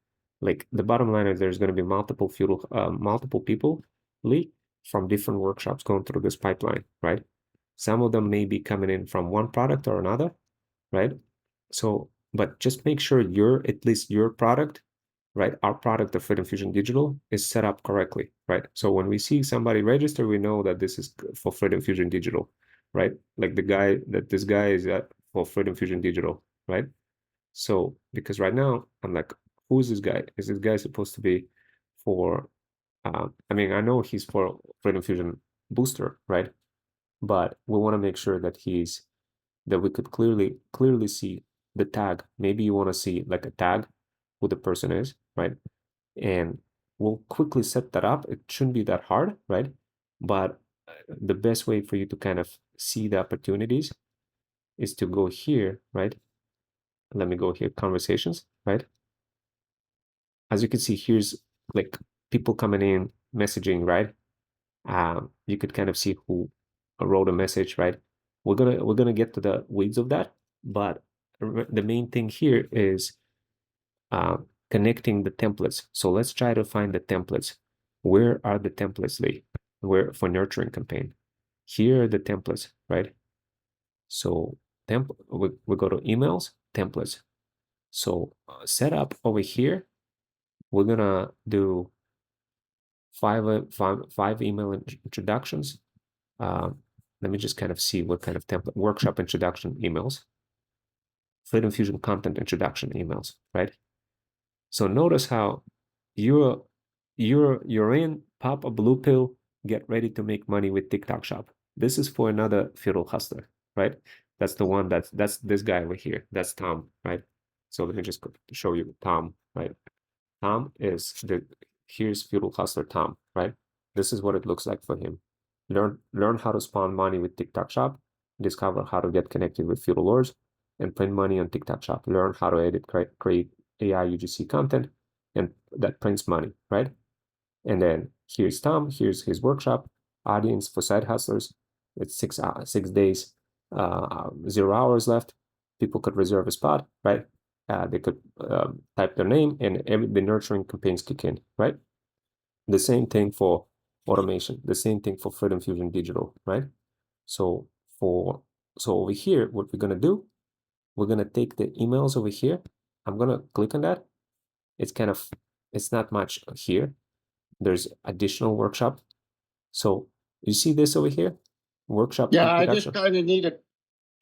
like the bottom line is there's going to be multiple people, Lee, from different workshops going through this pipeline, right? Some of them may be coming in from one product or another, right? So, but just make sure at least your product, right? Our product, the Freedom Fusion Digital, is set up correctly, right? So when we see somebody register, we know that this is for Freedom Fusion Digital, right? Like this guy is for Freedom Fusion Digital, right? So because right now I'm like, who is this guy? Is this guy supposed to be for? I mean, I know he's for Freedom Fusion Booster, right? But we want to make sure that he's that we could clearly see the tag. Maybe you want to see like a tag who the person is, right? And we'll quickly set that up. It shouldn't be that hard, right? But the best way for you to kind of see the opportunities is to go here, right? Let me go here, conversations, right? As you can see, here's like people coming in, messaging, right? You could kind of see who wrote a message, right? We're gonna get to the weeds of that, but the main thing here is connecting the templates. So let's try to find the templates. Where are the templates, Lee? Where for nurturing campaign? Here are the templates, right? So we go to emails, templates. So setup over here, we're gonna do five email introductions. Let me just kind of see what kind of template. Workshop introduction emails, Freedom Fusion content introduction emails, right? So notice how you're in, pop a blue pill, get ready to make money with TikTok Shop. This is for another Feudal hustler, right? That's the one that's this guy over here. That's Tom, right? So let me just show you Tom, right? Tom is here's Feudal hustler Tom, right? This is what it looks like for him. Learn how to spawn money with TikTok Shop, discover how to get connected with Feudal Lords, and print money on TikTok Shop. Learn how to edit, create AI UGC content, and that prints money, right? And then here's Tom, here's his workshop, audience for side hustlers. It's 6 days, 0 hours left. People could reserve a spot, right? They could type their name and the nurturing campaigns kick in, right? The same thing for automation, the same thing for Freedom Fusion Digital, right? So over here, what we're gonna do, we're gonna take the emails over here. I'm gonna click on that. It's not much here. There's additional workshop. So you see this over here? Workshop Yeah, I introduction. just kind of need to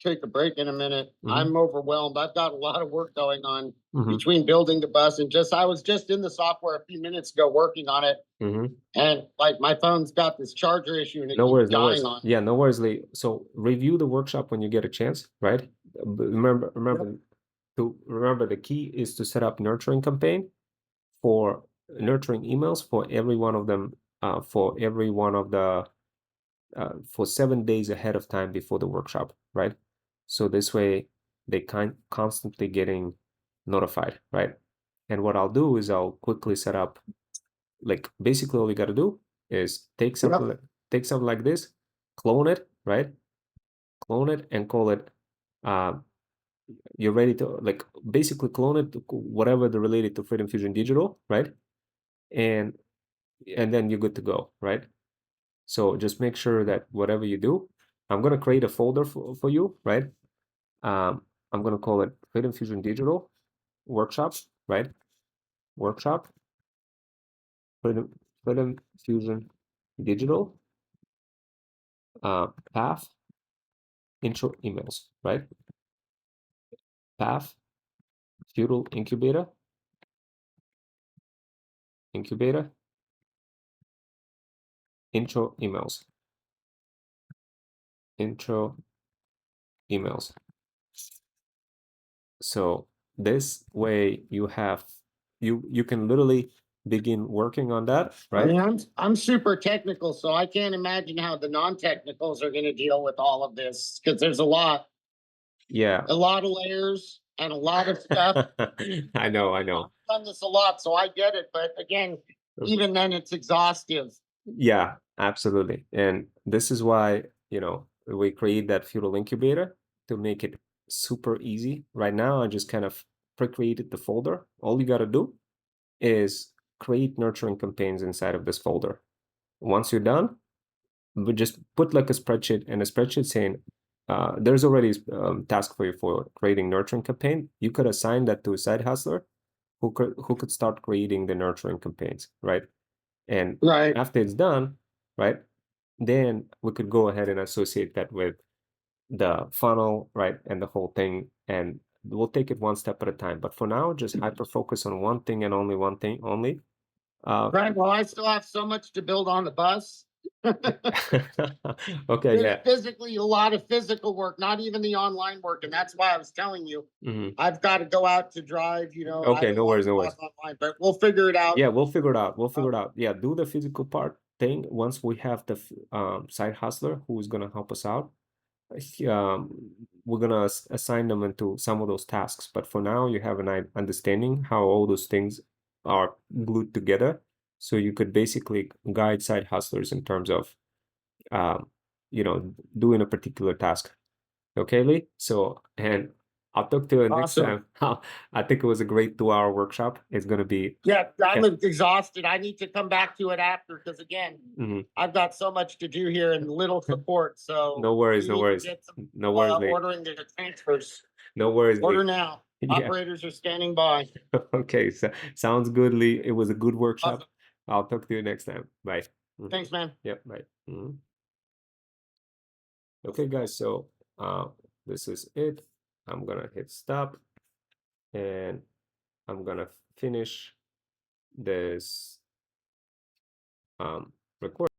take a break in a minute. I'm overwhelmed. I've got a lot of work going on between building the bus and I was just in the software a few minutes ago working on it. And like my phone's got this charger issue and it No keeps worries, no dying worries. on. Yeah, no worries, Lee. So review the workshop when you get a chance, right? Remember the key is to set up nurturing campaign for nurturing emails for every one of them, for every one of the for 7 days ahead of time before the workshop, right? So this way they constantly getting notified, right? And what I'll do is I'll quickly set up, like basically all you got to do is take something like this, clone it, right? Clone it and call it. You're ready to like basically clone it to whatever the related to Freedom Fusion Digital, right? And then you're good to go, right? So just make sure that whatever you do, I'm gonna create a folder for you, right? I'm gonna call it Freedom Fusion Digital Workshop, right? Workshop, Freedom Fusion Digital, path, intro emails, right? Path, Feudal Incubator, intro emails, So this way you can literally begin working on that, I right? mean, I'm super technical, so I can't imagine how the non-technicals are going to deal with all of this because there's a lot of layers and a lot of stuff. I know. I've done this a lot, so I get it. But again, even then, it's exhaustive. Yeah, absolutely. And this is why, we create that Feudal Incubator to make it super easy. Right now, I just kind of pre-created the folder. All you got to do is create nurturing campaigns inside of this folder. Once you're done, we just put like a spreadsheet saying, there's already a task for you for creating nurturing campaign. You could assign that to a side hustler who could start creating the nurturing campaigns, right? And after it's done, right, then we could go ahead and associate that with the funnel, right, and the whole thing, and we'll take it one step at a time. But for now, just hyper focus on one thing and only one thing only. Right. Well, I still have so much to build on the bus. Okay, There's yeah. physically a lot of physical work, not even the online work, and that's why I was telling you, Hmm. I've got to go out to drive, I Okay, don't no want worries, to no worries. talk online, but we'll figure it out. Yeah, we'll figure it out. We'll figure it out. Yeah, do the physical part thing once we have the side hustler who's gonna help us out. We're gonna assign them into some of those tasks. But for now, you have an understanding how all those things are glued together. So you could basically guide side hustlers in terms of, doing a particular task. Okay, Lee? So, and I'll talk to you next Awesome. time. I think it was a great 2-hour workshop. It's gonna be. Yeah, I'm Yeah. exhausted. I need to come back to it after, because again, Mhm. I've got so much to do here and little support, so. No worries, we no need to worries. get some, No worries, Lee. ordering the transfers. No worries, Order Lee. now. Yeah. Operators are standing by. Okay, so sounds good, Lee. It was a good workshop. Awesome. I'll talk to you next time. Bye. Mhm. Thanks, man. Yep, bye. Mhm. Okay, guys, so this is it. I'm gonna hit stop and I'm gonna finish this recording.